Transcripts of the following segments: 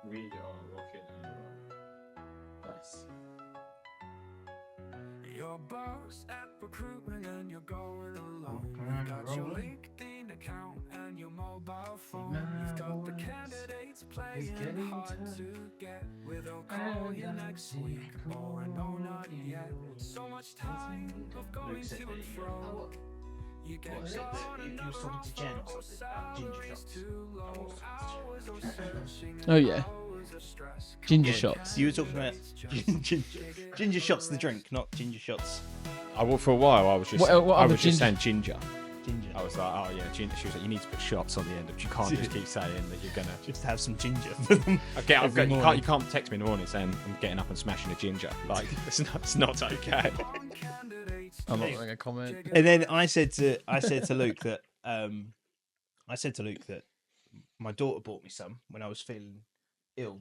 We are rocking and rolling. Nice. Your boss at recruitment and you're going alone. You've got your LinkedIn account and your mobile phone. You've got the candidates playing hard to get. They'll call you next week or no, not yet. So much time of going to and fro. You get on another offer or salaries too low. Hours of searching Oh yeah, hours of stress. ginger shots. You were talking about ginger shots, the drink, not ginger shots. For a while, I was just, What I other was just ginger- saying ginger. Ginger. I was like, oh yeah, ginger. She was like, you need to put shots on the end of it. You can't just keep saying that you're gonna. Just have some ginger. You can't text me in the morning saying I'm getting up and smashing a ginger. Like it's not okay. I'm not going to comment. And then I said to Luke that my daughter bought me some when I was feeling ill,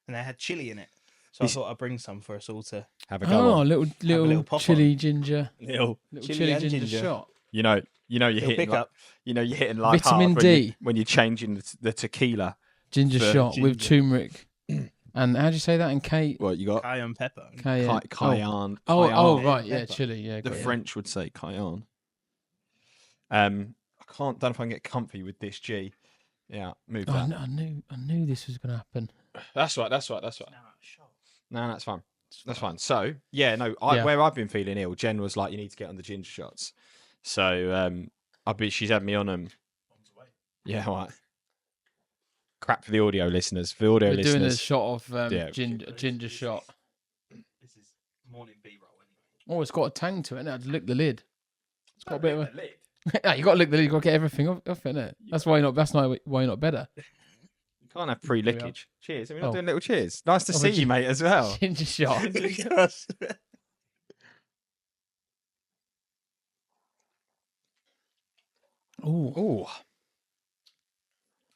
and they had chili in it. So I thought I'd bring some for us all to Have a go. Oh, On. little pop chili on. ginger. little Chili and ginger shot. You know you're hitting pick like, up. you're hitting life Vitamin hard D. when you're changing the tequila. Ginger For shot with ginger. turmeric. And how do you say that in K? What you got? Cayenne pepper. Cayenne. Cayenne. Oh, Cayenne. right, yeah, Pepper. chili, yeah. The got it. French would say cayenne. I don't know if I can get comfy with this G. Yeah, move Oh, that. I knew this was going to happen. That's right. No, that's fine. That's fine. So yeah, no, Yeah. where I've been feeling ill, Jen was like, you need to get on the ginger shots. So she's had me on them. Yeah, all right. Crap for the audio listeners. For the audio We're doing a listeners, shot of Yeah. ginger shot. This is morning B-roll anyway. Oh, it's got a tang to it. Now to lick the lid. It's got a bit of a. Yeah, you got to lick the lid. You got to get everything off it, innit? That's why you're not. That's not why you're not better. you can't have pre-lickage. Cheers. Are we not Oh. doing little cheers? Nice to Oh, see but you, mate, as well. Ginger shot. Oh, Oh,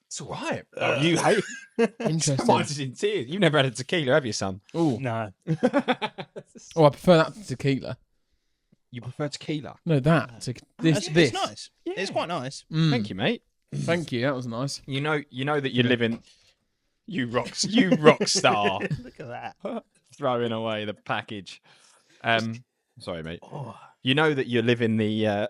it's all right. You hate. interesting. Mine's in tears. You've never had a tequila, have you, son? Oh, No. oh, I prefer that to tequila. You prefer tequila? No, that to this. It's nice. It's quite nice. Mm. Thank you, mate. Thank you. That was nice. You know that you're living. You rock star. Look at that. Throwing away the package. Sorry, mate. Oh. You know that you're living the.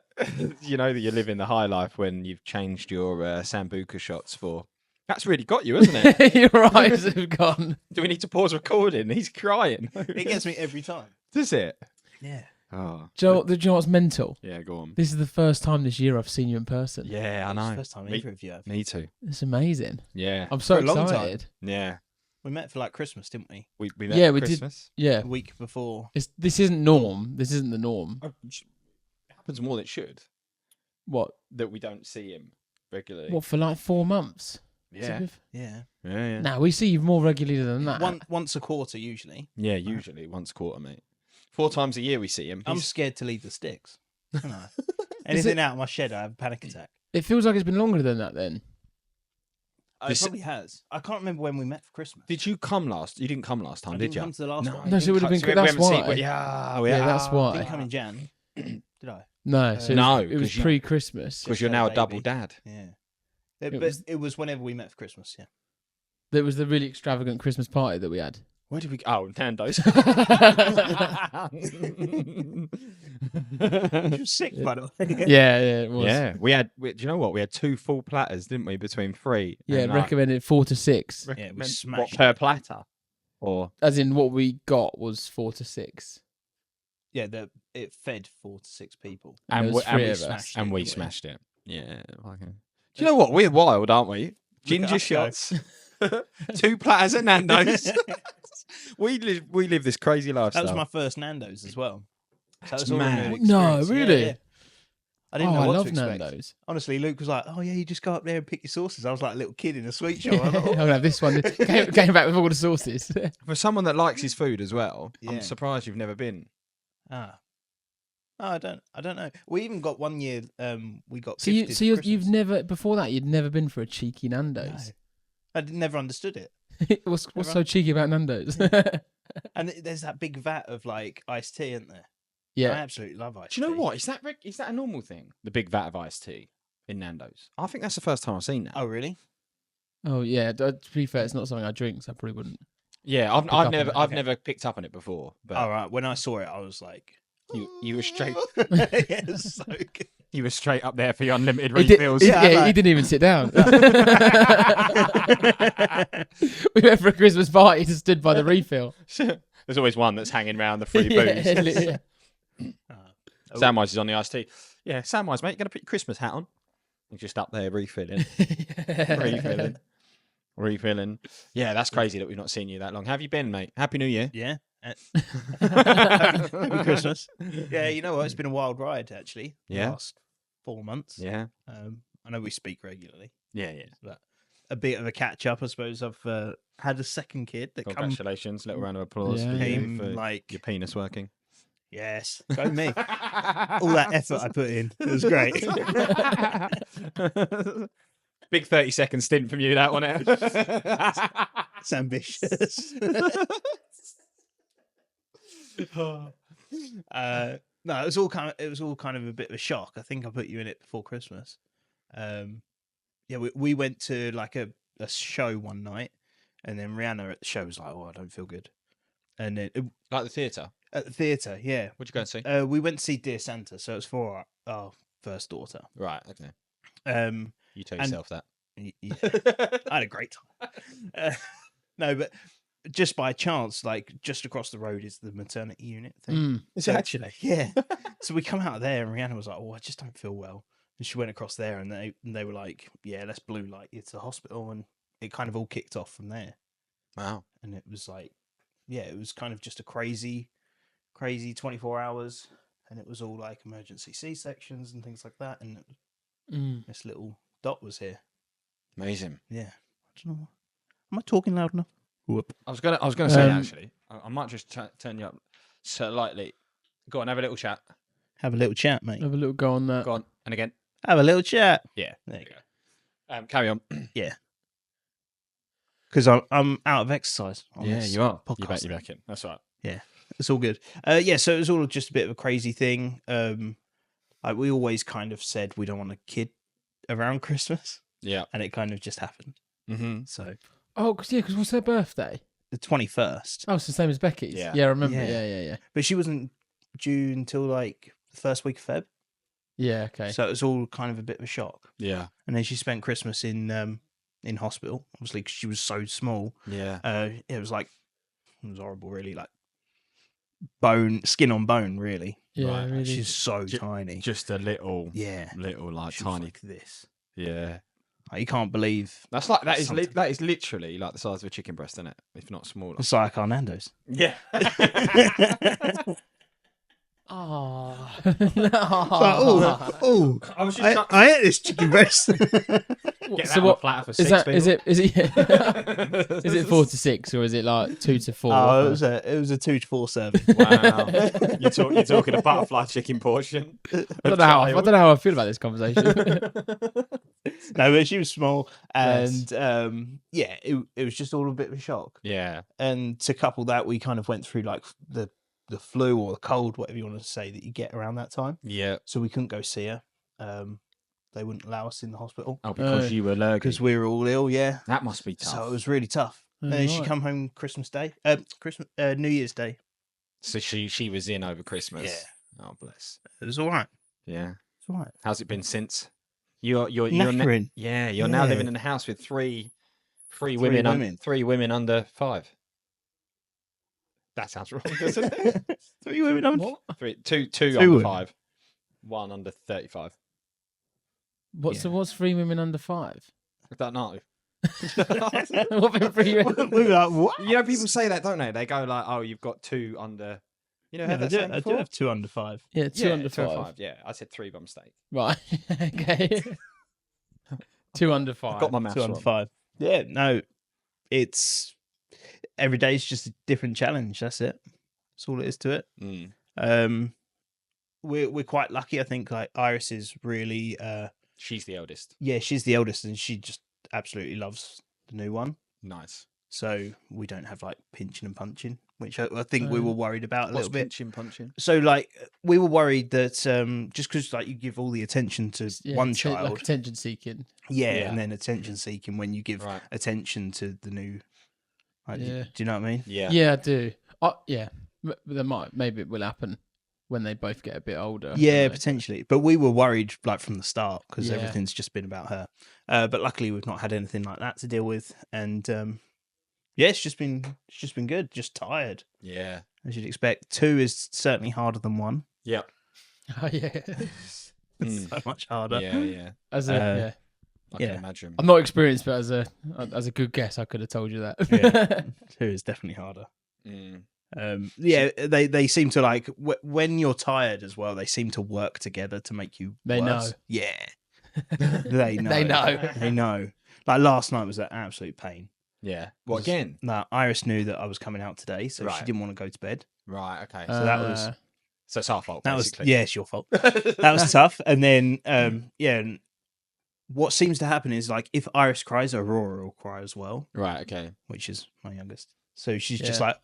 You know that you're living the high life when you've changed your sambuca shots for. That's really got you, hasn't it? Your eyes have gone. Do we need to pause recording? He's crying. It gets me every time. Does it? Yeah. Oh, Do you know what's mental? yeah. Go on. This is the first time this year I've seen you in person. Yeah, I It's the know. first time Me, either of you have. me too. It's amazing. Yeah, I'm so For a long time. excited. yeah. We met for like Christmas, didn't we? We met Yeah, at we did. Christmas. Yeah. A week before. This isn't norm. This isn't the norm. It happens more than it should What? that we don't see him regularly. What for like 4 months? Yeah. Yeah. Yeah. Nah, we see you more regularly than that. Once a quarter, usually. Yeah, usually once a quarter, mate. 4 times a year we see him. I'm He's- scared to leave the sticks. aren't I? Anything out of my shed, I have a panic attack. It feels like it's been longer than that then. It probably has. I can't remember when we met for Christmas. Did you come last? You didn't come last time, I did didn't you? come to the last one. No, so it would have been. So we That's haven't seen- why. Yeah, Yeah, that's I why. didn't come in Jan. Did I? No, so No, it was 'cause you- pre-Christmas. because you're now a Baby. double dad. Yeah. It But was- it was whenever we met for Christmas, yeah. There was the really extravagant Christmas party that we had. Where did we? Oh, Nando's. She was sick, by the way. Yeah, it was. Yeah, we had. Do you know what? We had 2 full platters, didn't we? Between 3. Yeah, and, recommended 4 to 6. we recommend- what, smashed per platter, or As in, what we got was 4 to 6. Yeah, it fed 4 to 6 people. And there was and 3 we of us. smashed and we Yeah. smashed it. Yeah. fucking- Do you know what? We're wild, aren't we? Ginger us go. shots, 2 platters at Nando's. we live this crazy lifestyle. That was my first Nando's as well. So That's it was all a mad. new No, experience. really? Yeah. I didn't know I what love to expect. Nando's. Honestly, Luke was like, "Oh yeah, you just go up there and pick your sauces." I was like a little kid in a sweet shop. I I'm was like, gonna have this one. Came back with all the sauces. For someone that likes his food as well. Yeah. I'm surprised you've never been. Ah. Oh, I don't know. We even got one year. We got. So gifted for you've Christmas. never before that you'd never been for a cheeky Nando's. No. Never understood it. what's Never. so cheeky about Nando's? And there's that big vat of like iced tea, isn't there? I yeah, absolutely love iced tea. Do you know what? Is that a normal thing? The big vat of iced tea in Nando's. I think that's the first time I've seen that. Oh really? Oh yeah. To be fair, it's not something I drink, so I probably wouldn't. Yeah, up on it, I've okay. never picked up on it before. But All right. When I saw it, I was like, you were straight yeah, it's so good. you were straight up there for your unlimited He did- refills. he- Yeah, yeah, like- he didn't even sit down. We went for a Christmas party, just stood by the refill. There's always one that's hanging around the free Yeah, booze. yeah. Samwise is on the iced tea. Yeah, Samwise, mate, you gonna put your Christmas hat on? He's just up there refilling, refilling. Yeah, that's crazy that we've not seen you that long. How have you been, mate? Happy New Year. Yeah. Happy Christmas. Yeah, you know what? It's been a wild ride, actually. The Yeah. last 4 months. Yeah, I know we speak regularly, yeah. but a bit of a catch up, I suppose. I've had a second kid that Congratulations, little round of applause Yeah. for you came for like, your penis working. yes, go me. All that effort I put in, it was great. Big 30-second stint from you, that one. It's ambitious. No, it was all kind of a bit of a shock. I think I put you in it before Christmas. Yeah, we went to like a show one night, and then Rihanna at the show was like, "Oh, I don't feel good," and then Like the theatre. at the theatre, yeah, What'd you go and see? we went to see Dear Santa, so it was for our first daughter. Right, okay. You tell and- yourself that. Yeah, I had a great time. No, but just by chance, like just across the road is the maternity unit thing. Mm. Is So- it actually? Yeah. So we come out of there, and Rihanna was like, "Oh, I just don't feel well." And she went across there, and they were like, "Yeah, let's blue light you to the hospital," and it kind of all kicked off from there. Wow. And it was like, yeah, it was kind of just a crazy 24 hours, and it was all like emergency C-sections and things like that. And Mm. this little dot was here. Amazing. Yeah. I don't know. Am I talking loud enough? Whoop. I was gonna say Um, actually, I might just turn you up slightly. Go on, have a little chat. Have a little chat, mate. Have a little go on that. Go on, and again. Have a little chat. Yeah. There you go. Carry on. Because I'm out of exercise. On Yeah, this you are. podcast. You're back in. That's right. It's all good. Yeah, so it was all just a bit of a crazy thing. Like we always kind of said we don't want a kid around Christmas, Yeah. and it kind of just happened. Mm-hmm. So Oh, because what's her birthday? the 21st, Oh, it's the same as Becky's. Yeah. Yeah, I remember. Yeah. Yeah. but she wasn't due until like the first week of Feb. Yeah, okay. So it was all kind of a bit of a shock. Yeah. And then she spent Christmas in hospital, obviously because she was so small. Yeah. It was horrible, really, like skin on bone, really. Yeah, Right, really. She's so Ju- tiny. Just a little, Yeah, like she was tiny. like this. Yeah. Like, you can't believe That's like that is Something. that is literally like the size of a chicken breast, isn't it? If not smaller. it's like Hernando's. Yeah. Oh. Oh, I was just I ate this chicken breast. Get So that what platter for is six that? Is people. it? Is it 4 to 6 or is it like 2 to 4? Oh, it was a 2 to 4 serving. Wow. You're talking a butterfly chicken portion. I don't know how I feel about this conversation. No, but she was small, and yeah, it was just all a bit of a shock. Yeah. And to couple that, we kind of went through like the flu or the cold, whatever you want to say, that you get around that time. Yeah. So we couldn't go see her. They wouldn't allow us in the hospital Oh, because you were allergic. because we were all ill. Yeah, That must be tough. so it was really tough. And then she Right. come home Christmas Day, New Year's Day. So she was in over Christmas. Yeah. Oh bless. It was all right. Yeah. It's all right. How's it been since? You're Knackering. you're now Yeah. living in a house with three women. women. 3 women under 5. That sounds wrong, doesn't it? 3 women on. What? Two Two under women. 5. 1 under 35. What's 3 women under 5? I don't know. What been 3 women? We were like, what? You know, people say that, don't they? They go like, "Oh, you've got 2 under." You know, Yeah, heard that saying I do before? have 2 under 5. Yeah, 2 Yeah, under 2 5. Yeah, I said 3 by mistake. Right. Okay. 2 under 5. I've got my maths 2 under wrong. 5. Yeah, no, it's every day is just a different challenge. That's it. That's all it is to it. Mm. We're quite lucky. I think like Iris is really She's the eldest. yeah, she's the eldest and she just absolutely loves the new one. Nice. So we don't have like pinching and punching. which I think we were worried about a What's little bit. pinching, punching? So like we were worried that just because like you give all the attention to one like child, attention seeking. yeah, Yeah. and then attention seeking when you give Right. attention to the new. Like, Yeah. do you know what I mean? Yeah. Yeah, I do. Yeah, but maybe it will happen when they both get a bit older. Yeah, you know. potentially. But we were worried like from the start because Yeah. everything's just been about her. But luckily we've not had anything like that to deal with, and yeah, it's just been good. Just tired, Yeah. as you'd expect. 2 is certainly harder than 1. Yep. Oh yeah. It's so much harder. Yeah. Yeah. As a yeah. I Yeah. can imagine. I'm not experienced, but as a good guess, I could have told you that. Yeah. 2 is definitely harder. Mm. Yeah, they seem to like when you're tired as well. They seem to work together to make you. They worse. know. Yeah, they know. They know. They know. Like last night was an absolute pain. Yeah. Well, again. No, Iris knew that I was coming out today, so she Right. didn't want to go to bed. Right. Okay. So that was So it's our fault. that was Basically. yeah, it's your fault. That was tough. And then yeah, and what seems to happen is like if Iris cries, Aurora will cry as well, Right. Okay. which is my youngest. So she's just Yeah. like,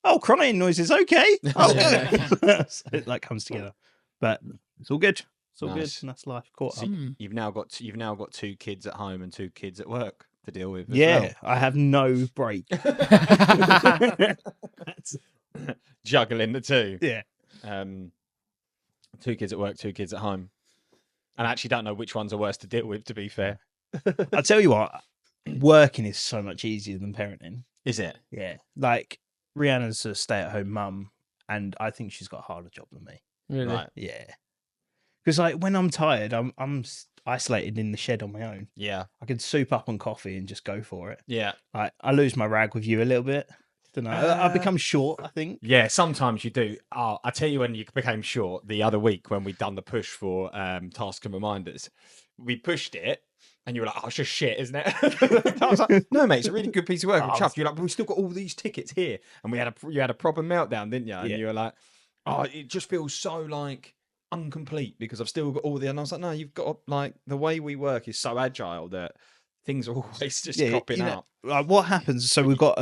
"Oh, crying noises, okay." Oh, Yeah. good. So it like comes together, but it's all good. It's all Nice. good, and that's life. Caught So up. you've now got 2 kids at home and 2 kids at work to deal with. As Yeah, I have no break. well. Juggling the 2. Yeah. 2 kids at work, 2 kids at home, and I actually don't know which ones are worse to deal with. To be fair, I tell you what, working is so much easier than parenting. is it? Yeah, like Rihanna's a stay-at-home mum, and I think she's got a harder job than me. Really? Right. Yeah, because like when I'm tired, I'm isolated in the shed on my own. Yeah. I can soup up on coffee and just go for it. Yeah. Like I lose my rag with you a little bit. Don't know. I become short, I think. Yeah, sometimes you do. Oh, I tell you when you became short the other week when we done the push for task and reminders. We pushed it and you were like, "Oh, it's just shit, isn't it?" I was like, "No, mate, it's a really good piece of work." I'm chuffed. You're like, "But we've still got all these tickets here," and you had a proper meltdown, didn't you? And Yeah. you were like, "Oh, it just feels so like incomplete because I've still got all the." And I was like, "No, you've got like the way we work is so agile that things are always just cropping you know, up." like what happens? So we've got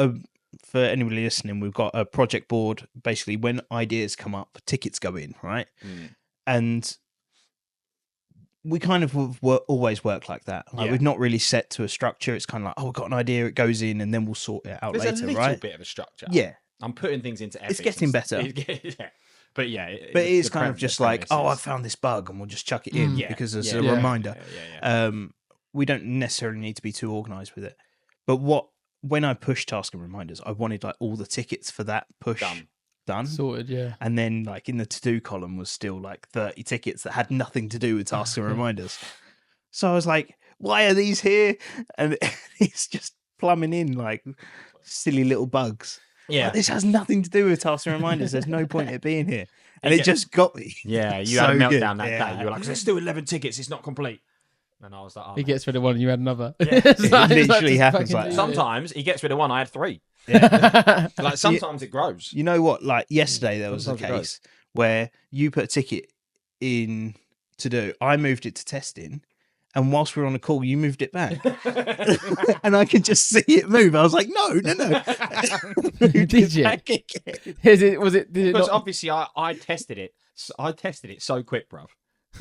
for anybody listening, we've got a project board. Basically, when ideas come up, tickets go in, right? Mm. And we kind of always work like that. Like Yeah. we've not really set to a structure. It's kind of like, oh, we've got an idea, it goes in, and then we'll sort it out There's later, a little right? bit of a structure. Yeah, I'm putting things into epics. It's getting and better. yeah. But yeah, but it is the kind of the just like, oh, I premise is- found this bug, and we'll just chuck it in Yeah. because there's Yeah. a Yeah. reminder. Yeah. We don't necessarily need to be too organized with it. But when I push task and reminders, I wanted like all the tickets for that push done. Sorted, yeah. And then like in the to-do column was still like 30 tickets that had nothing to do with tasks and reminders. So I was like, why are these here? And it's just plumbing in like silly little bugs. Yeah. Like, this has nothing to do with tasks and reminders. There's no point in it being here. And You it get- just got me. Yeah, you So had a good. meltdown that Yeah. day. You were like, "There's still 11 tickets. It's not complete." And I was like, "Oh, He mate." gets rid of one and you had another. Yeah. It's It like- it's literally just happens fucking like do that. Sometimes he gets rid of one. I had 3. it. Like sometimes it grows. You know what? Like yesterday, there was a Sometimes it case where you put a ticket in to do. I moved it to testing. And whilst we were on a call, you moved it back. And I could just see it move. I was like, no. Did you? Back again. Did it Because not? obviously I tested it. I tested it so quick, bruv.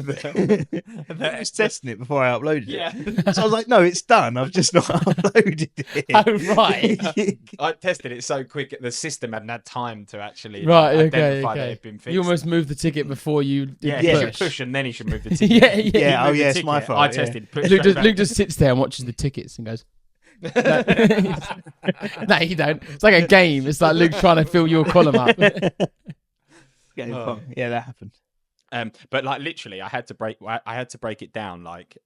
I was testing it before I uploaded Yeah. it. So I was like, no, it's done. I've just not uploaded it. Oh, right. I tested it so quick the system hadn't had time to actually Right, identify that it okay. had been fixed. You almost moved the ticket before you did yeah, the you push. should push and then he should move the ticket. Yeah, He yeah. Oh, moved the yeah, it's my ticket, fault, I yeah. tested. Push Luke straight just, Luke back. just sits there and watches the tickets and goes, no, you don't. It's like a game. It's like Luke trying to fill your column up. Getting Oh. fun. Yeah, that happened. But like literally, I had to break it down like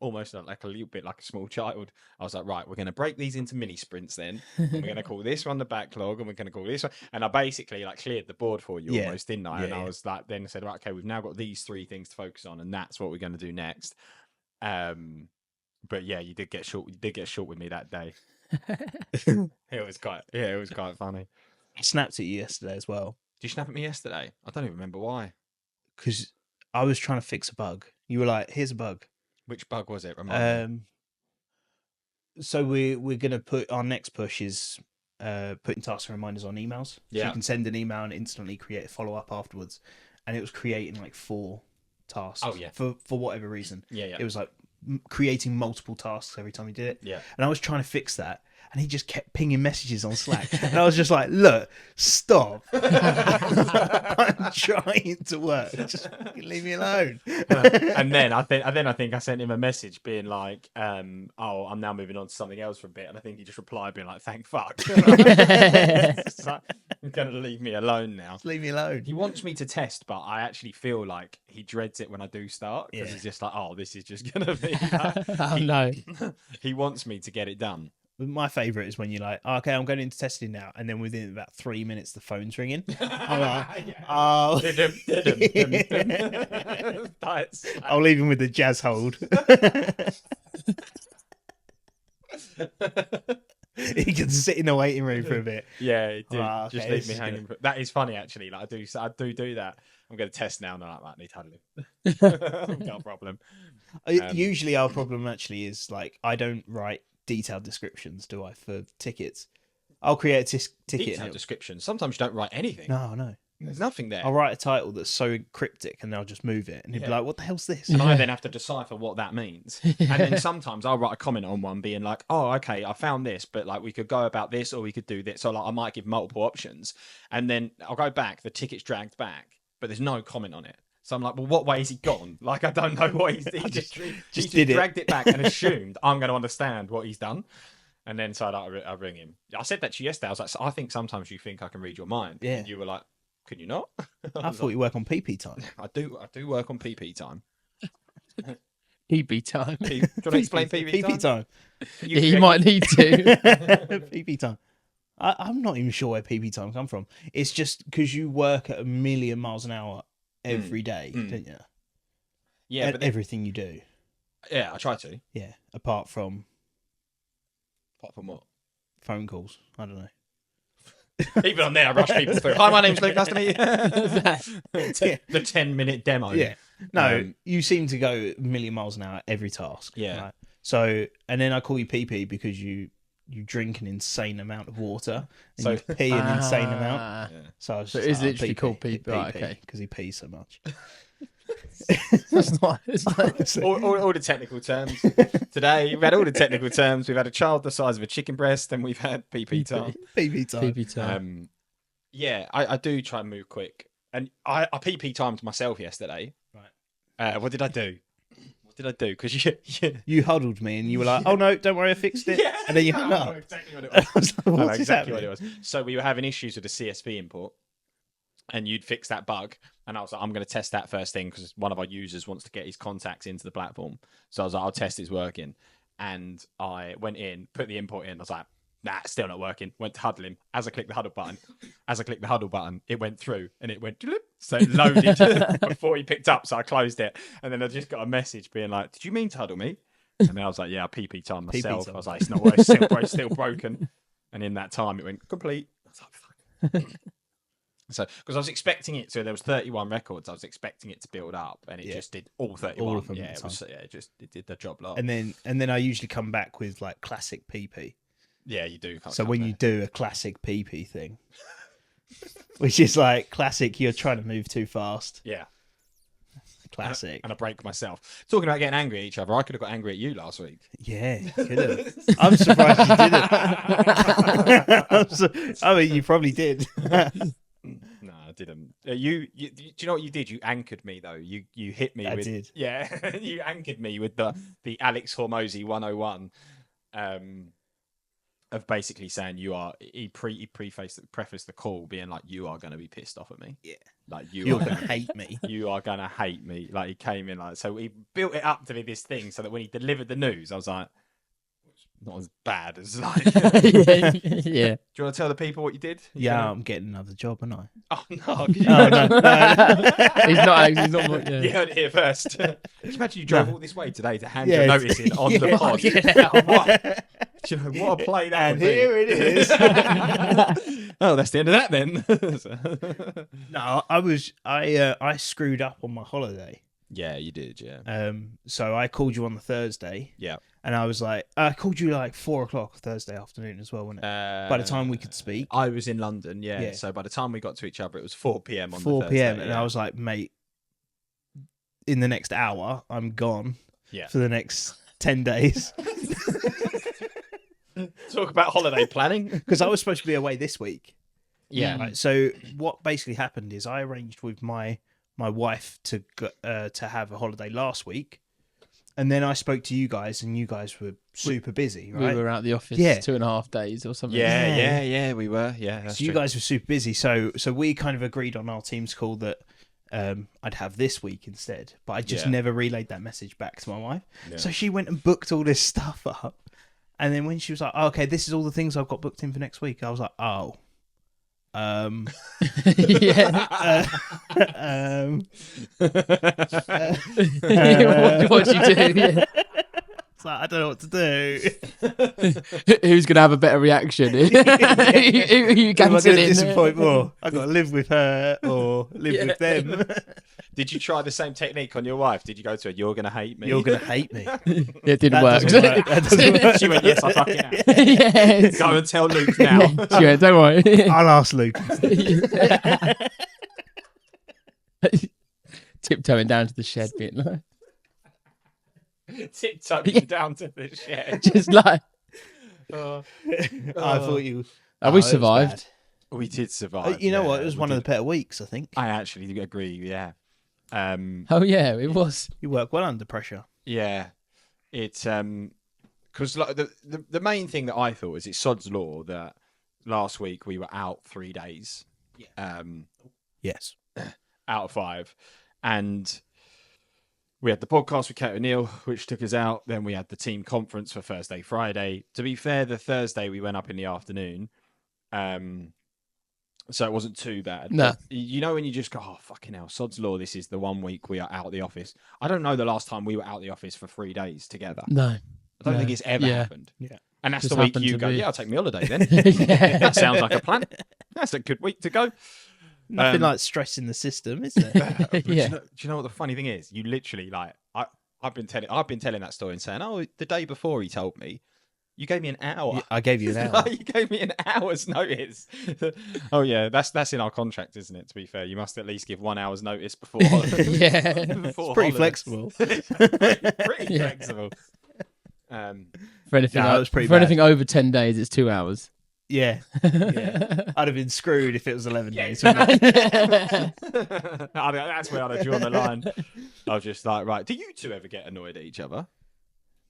almost like a little bit like a small child. I was like, right, we're going to break these into mini sprints then. And we're going to call this one the backlog, and we're going to call this one. And I basically like cleared the board for you Yeah. almost, didn't I? Yeah, And I yeah. was like, then I said, right, okay, we've now got these 3 things to focus on, and that's what we're going to do next. But yeah, you did get short. You did get short with me that day. It was quite funny. I snapped at you yesterday as well Did you snap at me yesterday? I don't even remember why. because I was trying to fix a bug. You were like, here's a bug. Which bug was it? Remind me. So we're going to put our next push is putting tasks and reminders on emails. So Yeah. you can send an email and instantly create a follow up afterwards. And it was creating like 4 tasks. Oh, yeah. For whatever reason. Yeah. It was like creating multiple tasks every time you did it. Yeah. And I was trying to fix that. And he just kept pinging messages on Slack. And I was just like, look, stop. I'm trying to work. Just fucking leave me alone. and then I think I sent him a message being like, I'm now moving on to something else for a bit. And I think he just replied being like, thank fuck. It's like, you're going to leave me alone now. Just leave me alone. He wants me to test, but I actually feel like he dreads it when I do start because Yeah. he's just like, this is just going to be like, No. he wants me to get it done. My favourite is when you're like, okay, I'm going into testing now. And then within about 3 minutes, the phone's ringing. I'm like, oh. I'll leave him with the jazz hold. He can sit in the waiting room for a bit. Yeah, dude, Oh, just okay, leave this me is hanging. That is funny, actually. Like I do that. I'm going to test now, and I'm like, need huddling. No problem. Usually, our problem actually is like I don't write detailed descriptions, do I, for tickets? I'll create a ticket. Detailed description. Sometimes you don't write anything. No. There's nothing there. I'll write a title that's so cryptic, and they'll just move it, and he'll be like, "What the hell's this?" And I then have to decipher what that means. And then sometimes I'll write a comment on one being like, oh, okay, I found this, but like we could go about this or we could do this. So like I might give multiple options. And then I'll go back, the ticket's dragged back, but there's no comment on it. So I'm like, well, what way has he gone? Like, I don't know what he's he just dragged it back and assumed I'm going to understand what he's done. And then so I ring him. I said that to you yesterday. I was like, so I think sometimes you think I can read your mind. Yeah. And you were like, can you not? I thought you work on PP time. I do work on PP time. PP time. Do you want to explain PP time? Yeah, you might need to. PP time. I'm not even sure where PP time come from. It's just because you work at 1,000,000 miles an hour every day, don't you? Yeah, but everything you do. Yeah, I try to. Yeah, apart from what? phone calls. I don't know. Even on there, I rush people through. Hi, my name's Luke. Nice to meet you. The 10-minute demo. Yeah. No, you seem to go 1,000,000 miles an hour every task. Yeah. Right? So, and then I call you PP because you drink an insane amount of water and you pee an insane amount. Yeah. So, I was So just it is like, literally called PP. Right, okay. Because he pees so much. It's not. all the technical terms. Today, we've had all the technical terms. We've had a child the size of a chicken breast, and we've had PP time. PP time. PP time. Yeah, I do try and move quick. And I PP timed myself yesterday. Right. What did I do? Because You huddled me and you were like, "Oh no, don't worry, I fixed it." Yeah. And then you hung I up. know exactly what it was. I was like, I know "What's exactly happening?" what it was. So we were having issues with the CSV import, and you'd fix that bug. And I was like, I'm going to test that first thing because one of our users wants to get his contacts into the platform. So I was like, I'll test it's working. And I went in, put the import in. I was like, nah, it's still not working. Went to huddle him. As I clicked the huddle button, it went through and it went, so it loaded before he picked up. So I closed it. And then I just got a message being like, did you mean to huddle me? And then I was like, yeah, I PP time myself. time. I was like, it's not working. It's still broken. And in that time, it went complete. I was like, fuck. So, because I was expecting it to, there was 31 records. I was expecting it to build up, and it just did all 31. All of them yeah, at it the was. Yeah, it did the job lot. And then I usually come back with like classic PP. Yeah, you do. So when you do a classic PP thing, which is like classic, you're trying to move too fast. yeah, Classic. and I break myself. Talking about getting angry at each other, I could have got angry at you last week. Yeah, you could have. I'm surprised you didn't. I mean, you probably did. No, I didn't. Do you know what you did? You anchored me though. You hit me. I with, did. Yeah, you anchored me with the Alex Hormozy 101. Of basically saying you are. He prefaced the call being like, you are going to be pissed off at me. Yeah. Like You're going to hate me. You are gonna hate me. Like he came in like, so he built it up to be this thing so that when he delivered the news, I was like, not as bad as like. Yeah. Do you want to tell the people what you did? Yeah, I'm getting another job, aren't I? Oh no! No. He's not. Yeah. You heard it here first. Can you imagine you drove all this way today to hand Yeah, your notice in on the pod? What? Do you know what a play that And would be? here it is. Oh, that's the end of that then. No, I screwed up on my holiday. Yeah, you did. Yeah. So I called you on the Thursday. Yeah. And I was like, I called you like 4:00 Thursday afternoon as well, wasn't it? By the time we could speak. I was in London, yeah. Yeah. So by the time we got to each other, it was 4 p.m. on 4 the p.m. Thursday, And I was like, mate, in the next hour, I'm gone yeah. for the next 10 days. Talk about holiday planning. Because I was supposed to be away this week. Yeah. Right, so what basically happened is I arranged with my wife to have a holiday last week. And then I spoke to you guys, and you guys were super busy, right? We were out the office Yeah. 2.5 days or something. Yeah, we were. Yeah, that's So you true. guys were super busy. So we kind of agreed on our team's call that I'd have this week instead. But I just never relayed that message back to my wife. Yeah. So she went and booked all this stuff up. And then when she was like, oh, okay, this is all the things I've got booked in for next week, I was like, oh. Yeah. What do you do? Yeah. It's like, I don't know what to do. Who's going to have a better reaction? Who Who am I cancel going to in? disappoint more? I've got to live with her or live with them. Did you try the same technique on your wife? Did you go to her, you're going to hate me? You're going to hate me. It didn't That work. doesn't work. That doesn't work. She went, yes, I fucking am. Yes. Go and tell Luke now. She went, don't worry. I'll ask Luke. Tiptoeing down to the shed, being like, Tiptoeing down to the shed. just like, Oh. I thought you. we it was survived. bad. We did survive. You know what? It was we one of the did. better weeks, I think. I actually agree, yeah. Oh yeah, it was. You work well under pressure. Yeah. It's because like the main thing that I thought was it's sod's law that last week we were out 3 days. Yes. Out of 5. And we had the podcast with Kate O'Neill, which took us out. Then we had the team conference for Thursday, Friday. To be fair, the Thursday we went up in the afternoon. So it wasn't too bad. No. But you know when you just go, oh, fucking hell, sod's law, this is the 1 week we are out of the office. I don't know the last time we were out of the office for 3 days together. No. I don't think it's ever happened. Yeah. And that's Just the week happened you to go, be. yeah, I'll take my holiday then. Yeah. That sounds like a plan. That's a good week to go. Nothing like stressing the system, is there? But Yeah. do you know what the funny thing is? You literally like I've been telling that story and saying, oh, the day before he told me, you gave me an hour. I gave you an hour. You gave me an hour's notice. Oh yeah, that's in our contract, isn't it? To be fair, you must at least give 1 hour's notice before. Yeah. before It's pretty holidays. flexible. pretty Yeah. flexible. For anything, No, it was pretty for bad. anything over 10 days, it's 2 hours. Yeah. I'd have been screwed if it was 11 days. I think that's where I'd have drawn the line. I was just like, right, do you two ever get annoyed at each other?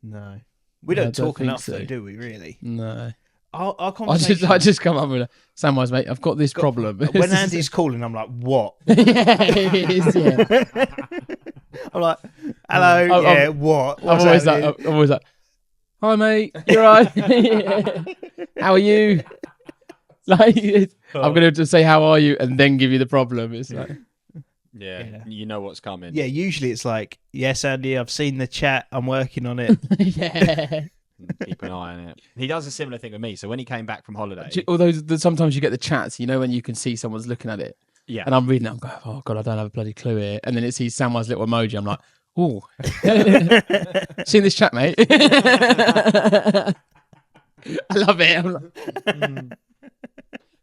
No. We I don't don't talk think enough, so. though, do we, really? No. Our conversation... I just come up with Samwise, mate, I've got this problem. When Andy's calling, I'm like, what? Yeah, it is, yeah. I'm like, hello, I'm- what? I'm What's always happening? like, hi, mate, you're right. How are you? Like, I'm going to just say, how are you? And then give you the problem. It's like, Yeah, you know what's coming. Yeah, usually it's like, yes, Andy, I've seen the chat. I'm working on it. yeah. Keep an eye on it. He does a similar thing with me. So when he came back from holiday, Although sometimes you get the chats, you know, when you can see someone's looking at it. yeah, And I'm reading it, I'm going, oh, God, I don't have a bloody clue here. And then it sees Samwise's little emoji. I'm like, oh. Seen this chat, mate? I love it. I'm like,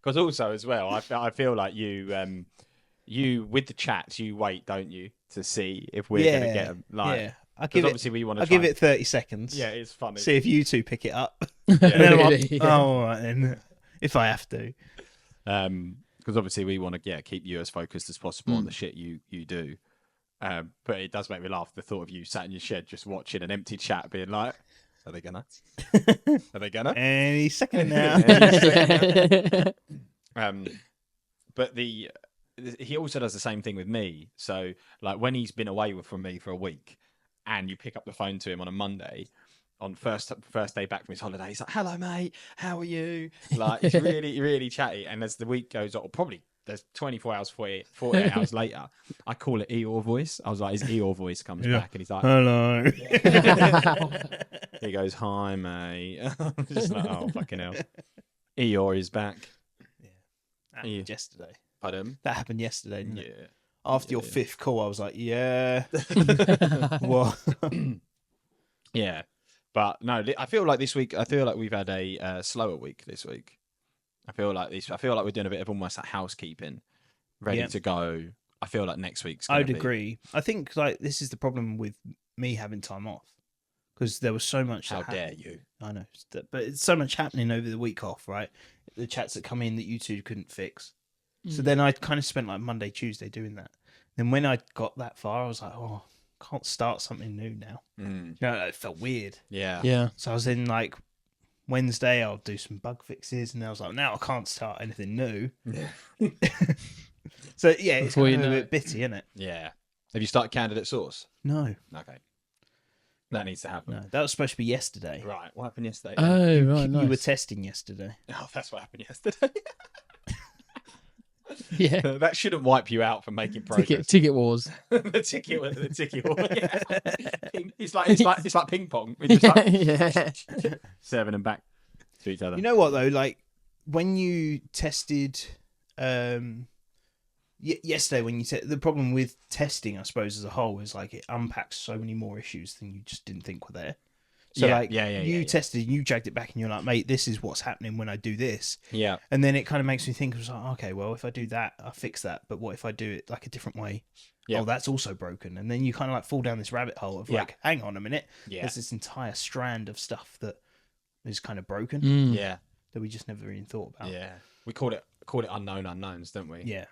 because also as well, I feel like you with the chats, you wait, don't you, to see if we're gonna get them. Like, yeah. I because give obviously we want to. I'll give it 30 seconds. Yeah, it's funny. See if you two pick it up. Yeah. And then I'm like, Really? oh, all right then. If I have to. Because obviously we want to keep you as focused as possible on the shit you do. But it does make me laugh the thought of you sat in your shed just watching an empty chat, being like, "Are they gonna? Are they gonna?" Any second now. But he also does the same thing with me. So like when he's been away from me for a week, and you pick up the phone to him on a Monday, on first day back from his holiday, he's like, "Hello, mate. How are you?" Like it's really, really chatty. And as the week goes on, probably there's 24 hours, 48 hours later, I call it Eeyore voice. I was like, his Eeyore voice comes back, and he's like, Hello. he goes, "Hi, mate." I'm just like, oh fucking hell. Eeyore is back. That happened yesterday. Pardon? That happened yesterday, didn't it? Yeah. After your 5th call, I was like, yeah. What? Yeah. But no, I feel like this week. I feel like we've had a slower week this week. I feel like we're doing a bit of almost like housekeeping, ready to go. I feel like next week's. I'd agree. I think like this is the problem with me having time off because there was so much. How dare you? I know, but it's so much happening over the week off, right? The chats that come in that you two couldn't fix. So then I kind of spent like Monday, Tuesday doing that. Then when I got that far, I was like, oh, I can't start something new now. You know, it felt weird. Yeah. Yeah. So I was in like Wednesday, I'll do some bug fixes, and I was like, now I can't start anything new. So yeah, it's Before kind you of a know bit bitty, isn't it? Yeah. Have you started candidate source? No, Okay. That needs to happen. no, that was supposed to be yesterday. Right. What happened yesterday? Oh, right. You were Nice. testing yesterday. Oh, that's what happened yesterday. Yeah. That shouldn't wipe you out from making progress. Ticket wars. the ticket. Yeah. It's like ping pong. We're just like Yeah. serving them back to each other. You know what though? Like when you tested, yesterday when you the problem with testing, I suppose as a whole, is like it unpacks so many more issues than you just didn't think were there. So you tested, you dragged it back, and you're like, mate, this is what's happening when I do this. Yeah. And then it kind of makes me think, I was like, okay, well, if I do that, I fix that. But what if I do it like a different way? Yeah. Oh, that's also broken. And then you kind of like fall down this rabbit hole of like, hang on a minute. Yeah. There's this entire strand of stuff that is kind of broken Yeah. that we just never even thought about. Yeah. We call it unknown unknowns, don't we? Yeah.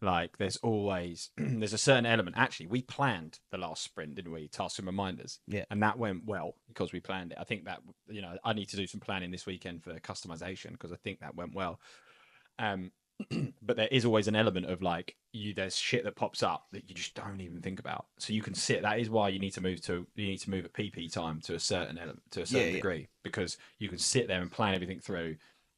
Like there's always there's a certain element. Actually, we planned the last sprint, didn't we? Tasks and reminders. Yeah. And that went well because we planned it. I think that I need to do some planning this weekend for customization because I think that went well. But there is always an element of like there's shit that pops up that you just don't even think about. So you can sit. That is why you need to move a PP time to a certain element, to a certain degree, because you can sit there and plan everything through.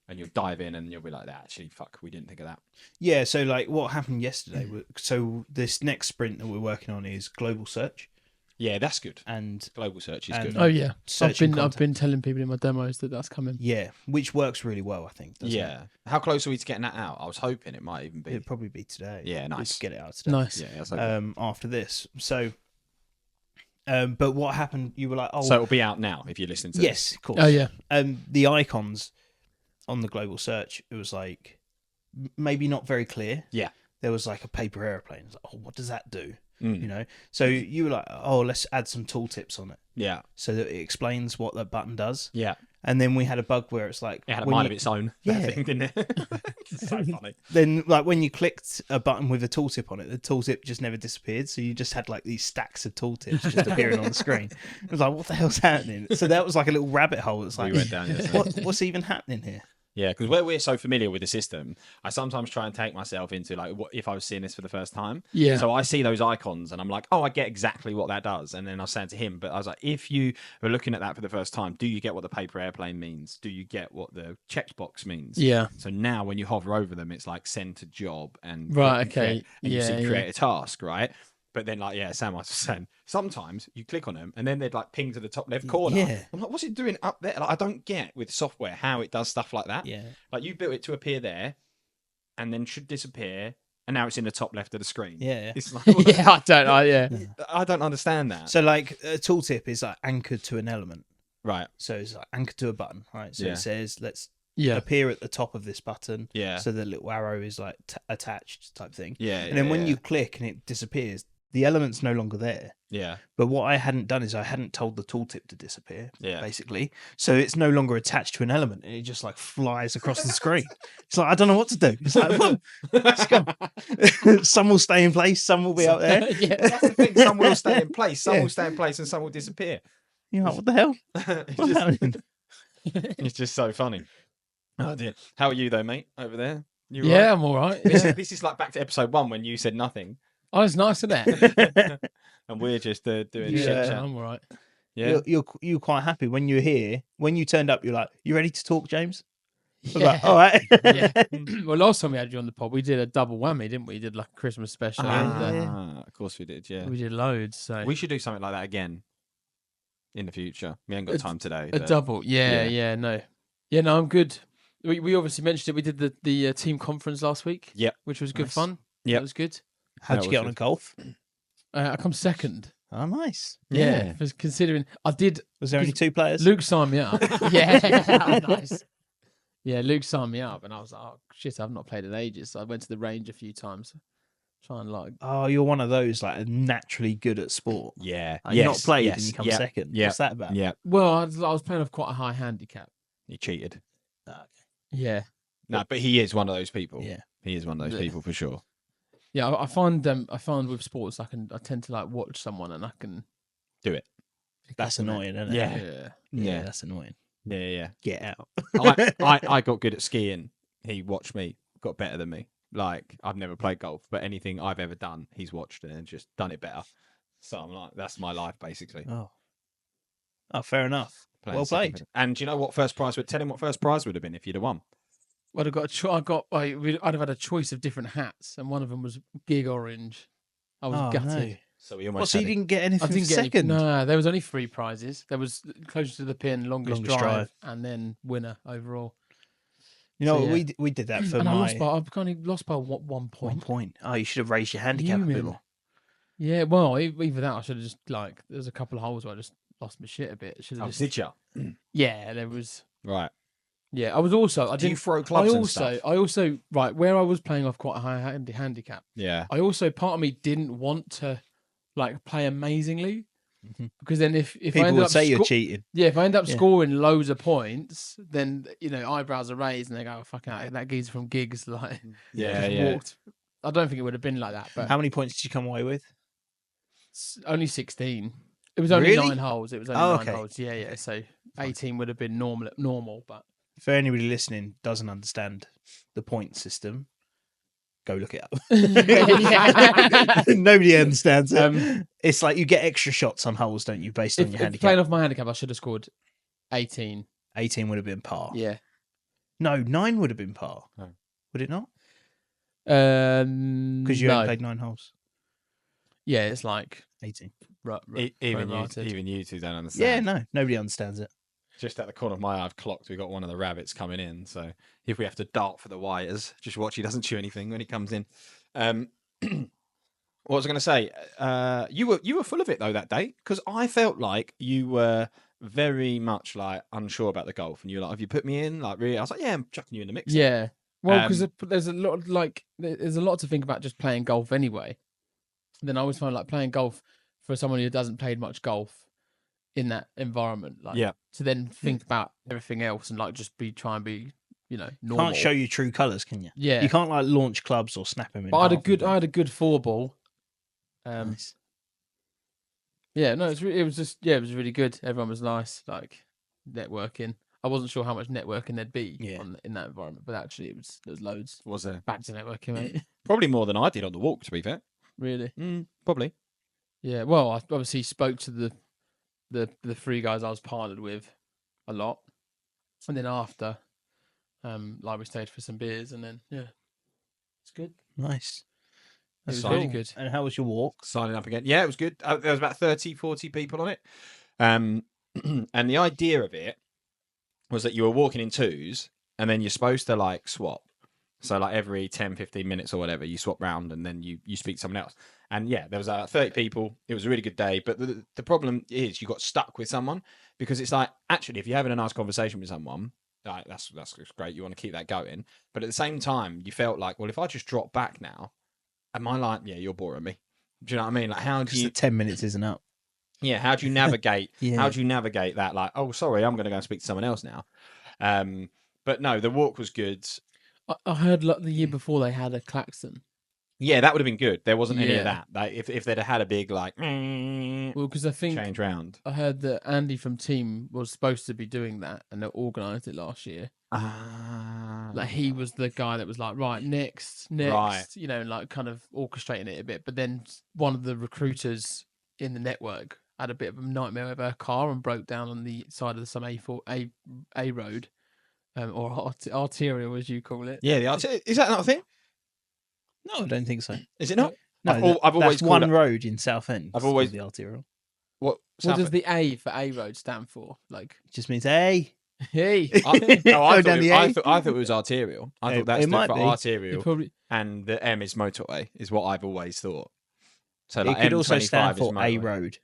And you'll dive in and you'll be like, actually, fuck, we didn't think of that. Yeah, so like what happened yesterday, so this next sprint that we're working on is global search. Yeah, that's good. And global search is good. Oh yeah. I've Searching been telling people in my demos that that's coming. yeah, which works really well, I think. doesn't Yeah. How close are we to getting that out? I was hoping it might even it? be. It'd probably be today. Yeah, nice. Let's get it out today. Nice. Yeah, that's okay. After this. So but what happened, you were like, oh So it'll be out now if you're listening to yes, of course. Oh yeah. The icons on the global search, it was like maybe not very clear. Yeah. There was like a paper airplane. It's like, oh, what does that do? this. You know? So you were like, oh, let's add some tooltips on it Yeah. so that it explains what the button does. Yeah. And then we had a bug where it's like It had a when mind you- of its own. Yeah. That thing, didn't it? It's so funny. then like when you clicked a button with a tooltip on it, the tooltip just never disappeared. So you just had like these stacks of tooltips just appearing on the screen. It was like, what the hell's happening? So that was like a little rabbit hole. It's like, We went down yesterday. what's even happening here? Yeah, because where we're so familiar with the system, I sometimes try and take myself into like, what if I was seeing this for the first time? Yeah. So I see those icons and I'm like, oh, I get exactly what that does. And then I was saying to him, but I was like, if you were looking at that for the first time, do you get what the paper airplane means? Do you get what the checkbox means? Yeah. So now when you hover over them, it's like send to job and Right, click and okay. create, and you Yeah, see yeah. create a task, right? But then, like, Samwise was saying, sometimes you click on them and then they'd like ping to the top left corner. Yeah. I'm like, what's it doing up there? Like, I don't get with software how it does stuff like that. Yeah. Like, you built it to appear there and then should disappear, and now it's in the top left of the screen. Yeah. It's like, Yeah, I don't understand that. So like a tooltip is like anchored to an element. Right. So it's like anchored to a button, right? So Yeah. it says, let's Yeah. appear at the top of this button. Yeah. So the little arrow is like attached type thing. Yeah. And then when you click and it disappears, the element's no longer there. Yeah. But what I hadn't done is I hadn't told the tooltip to disappear, Yeah. basically. So it's no longer attached to an element. And it just like flies across the screen. It's like, I don't know what to do. It's like, well, let's go. Some will stay in place. Some will be out there. Yeah. That's the thing. Some will stay in place. Some Yeah. will stay in place and some will disappear. You're like, what the hell? it's, What's just, happening? it's just so funny. Oh, dear. How are you, though, mate, over there? You Yeah, right? I'm all right. This is like back to episode 1 when you said nothing. Oh, it's nice, isn't it? And we're just doing Yeah. shit Yeah, chat. I'm all right. Yeah. You're quite happy when you're here. When you turned up, you're like, you ready to talk, James? I was Yeah. like, all right. Yeah. Well, last time we had you on the pod, we did a double whammy, didn't we? We did like a Christmas special. and, Of course we did, yeah. we did loads. So We should do something like that again in the future. We ain't got time today. a but- double. Yeah, Yeah. no. Yeah, no, I'm good. We obviously mentioned it. We did the team conference last week. Yep. Which was good Nice. fun. Yep. That was good. How'd That you was get on good. a golf? I come second. Oh, nice. Yeah, for considering I did. Was there only 2 players? Luke signed me up. Yeah, nice. Yeah, Luke signed me up, and I was like, "Oh shit, I've not played in ages." So I went to the range a few times, trying like. Oh, you're one of those like naturally good at sport. Yeah. Like, not played and you come second. Yeah. What's that about? Yeah. Well, I was playing with quite a high handicap. He cheated. Oh, okay. Yeah, No, but he is one of those people. Yeah. He is one of those people for sure. yeah. I find with sports, I tend to like watch someone and I can Do it. That's annoying, isn't it? Yeah. Yeah. Yeah, that's annoying. Yeah. Get out. I got good at skiing. He watched me, got better than me. Like, I've never played golf, but anything I've ever done, he's watched and just done it better. So I'm like, that's my life, basically. Oh, fair enough. Playing Well second played. fiddle. And do you know what first prize would tell him what first prize would have been if you'd have won? Well, I'd have had a choice of different hats, and one of them was Giig orange. I was Oh, gutted. no. So we almost What, so you had it. didn't get anything I didn't for get second? No, there was only 3 prizes. There was closest to the pin, longest Longest drive, drive. and then winner overall. You know, So, yeah. we did that for And my I've kind of lost by 1 1 point. point. Oh, you should have raised your handicap a bit Fuming. more. Yeah, well, either that, I should have just there's a couple of holes where I just lost my shit a bit. Should have Oh, just, did you? yeah, there was. Right. Yeah, I was also. I Do you didn't throw clubs I and stuff? also right where I was playing off quite a high handicap. Yeah. I also part of me didn't want to like play amazingly Mhm. because then if I People ended would up say you're cheating. yeah, if I end up Yeah. scoring loads of points, then eyebrows are raised and they go, oh, "Fuck out, that geezer from Gigs like Yeah, just walked." I don't think it would have been like that, but How many points did you come away with? only 16. It was only Really? 9 holes. It was only Oh, 9 okay. holes. Yeah. So 18 would have been normal, but For anybody listening doesn't understand the point system, go look it up. Yeah. Nobody understands it. Um, It's like you get extra shots on holes, don't you, based on your if handicap? playing off my handicap, I should have scored 18. 18 would have been par. Yeah. No, 9 would have been par. Oh. Would it not? Because Because you only played 9 holes. Yeah, it's like 18. Even prorated. you two don't Yeah, understand. no, nobody understands it. Just at the corner of my eye, I've clocked. We got one of the rabbits coming in. So if we have to dart for the wires, just watch. He doesn't chew anything when he comes in. What was I going to say? You were full of it though that day because I felt like you were very much like unsure about the golf, and you were like, "Have you put me in?" Like, really? I was like, "Yeah, I'm chucking you in the mix." Yeah. Well, because Um, there's a lot to think about just playing golf anyway. Then I always find like playing golf for someone who doesn't play much golf in that environment, like Yeah. to then think about everything else and like just try and be, normal. Can't show your true colours, can you? Yeah. You can't like launch clubs or snap them in. But I half and had a good 4 ball. Nice. Yeah, no, it was really good. Everyone was nice, like networking. I wasn't sure how much networking there'd be in that environment, but actually there was loads. Was there Back to networking, mate. probably more than I did on the walk? To be fair, Really? probably. Yeah. Well, I obviously spoke to the 3 guys I was partnered with a lot, and then after, like we stayed for some beers, and then it's good. Nice. It was That's really cool. good. And how was your walk? Signing up again. Yeah, it was good. There was about 30, 40 people on it. And the idea of it was that you were walking in twos and then you're supposed to like swap. So like every 10, 15 minutes or whatever, you swap round and then you speak to someone else. And yeah, there was 30 people. It was a really good day. But the problem is you got stuck with someone because it's like, actually, if you're having a nice conversation with someone, like that's great. You want to keep that going. But at the same time, you felt like, well, if I just drop back now, am I like, yeah, you're boring me. Do you know what I mean? Like, how do you? 10 minutes isn't up. Yeah, how do you navigate? Yeah. How do you navigate that? Like, oh, sorry, I'm going to go and speak to someone else now. But no, the walk was good. I heard like the year before they had a klaxon. Yeah, that would have been good. There wasn't any Yeah. of that. Like, if they'd have had a big like Well, because I think change round. I heard that Andy from Team was supposed to be doing that, and they organised it last year. Like he was the guy that was like, right, next, Right. like kind of orchestrating it a bit. But then one of the recruiters in the network had a bit of a nightmare with her car and broke down on the side of some A road, or arterial as you call it. Yeah, is that not a thing? No, I don't think so. Is it not? No, I've always that's called one it- road in Southend. I've always- the arterial. What? What does the A for A road stand for? Like, It just means hey. hey, I Go down the A. thought it was arterial. I It- thought that's it might for be. you arterial, probably and the M is motorway. Is what I've always thought. So It like could also M25 stand is for a motorway. road.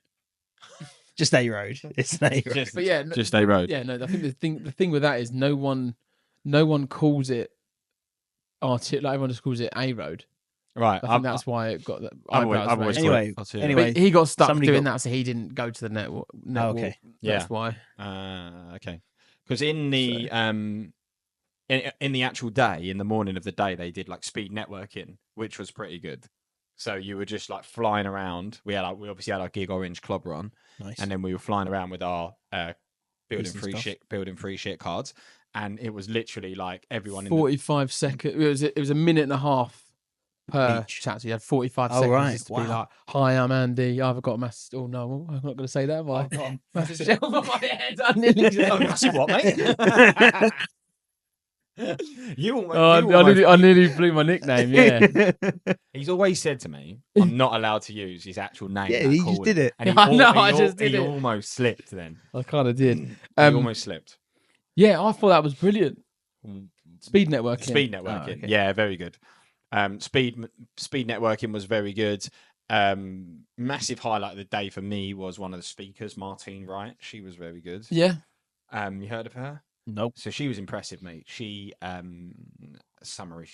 Just A Road. It's an A Road. Just, But yeah, just a road. yeah, no. I think the thing with that is no one calls it like everyone just calls it A Road. Right. I think that's why it got that. I've always eyebrows raised. called it Anyway, arterial. But he got stuck somebody doing got- that, so he didn't go to the network. okay. That's Yeah. why. Okay. Because in the in the actual day, in the morning of the day, they did like speed networking, which was pretty good. So you were just like flying around. We obviously had our Giig Orange Clobber on, Nice. and then we were flying around with our building Decent stuff. building free shit cards, and it was literally like everyone in 45 seconds. It was a minute and a half per Each. chat. So you had 45 Oh, seconds right. just to be Wow. like, "Hi, I'm Andy. I've got a massive." Oh no, I'm not going to say that. Have I? the. Oh, Massive shell on my head. I nearly said- oh, massive what, mate? you almost. Oh, you I almost- nearly blew my nickname. Yeah. He's always said to me, "I'm not allowed to use his actual name." Yeah, that he just call did it. And he, I know, I just did he it. almost slipped. Then I kind of did. he Um, almost slipped. Yeah, I thought that was brilliant. Speed networking. Speed networking, okay. yeah, very good. Speed networking was very good. Massive highlight of the day for me was one of the speakers, Martine Wright. She was very good. Yeah. You heard of her? Nope. So she was impressive, mate. She summary.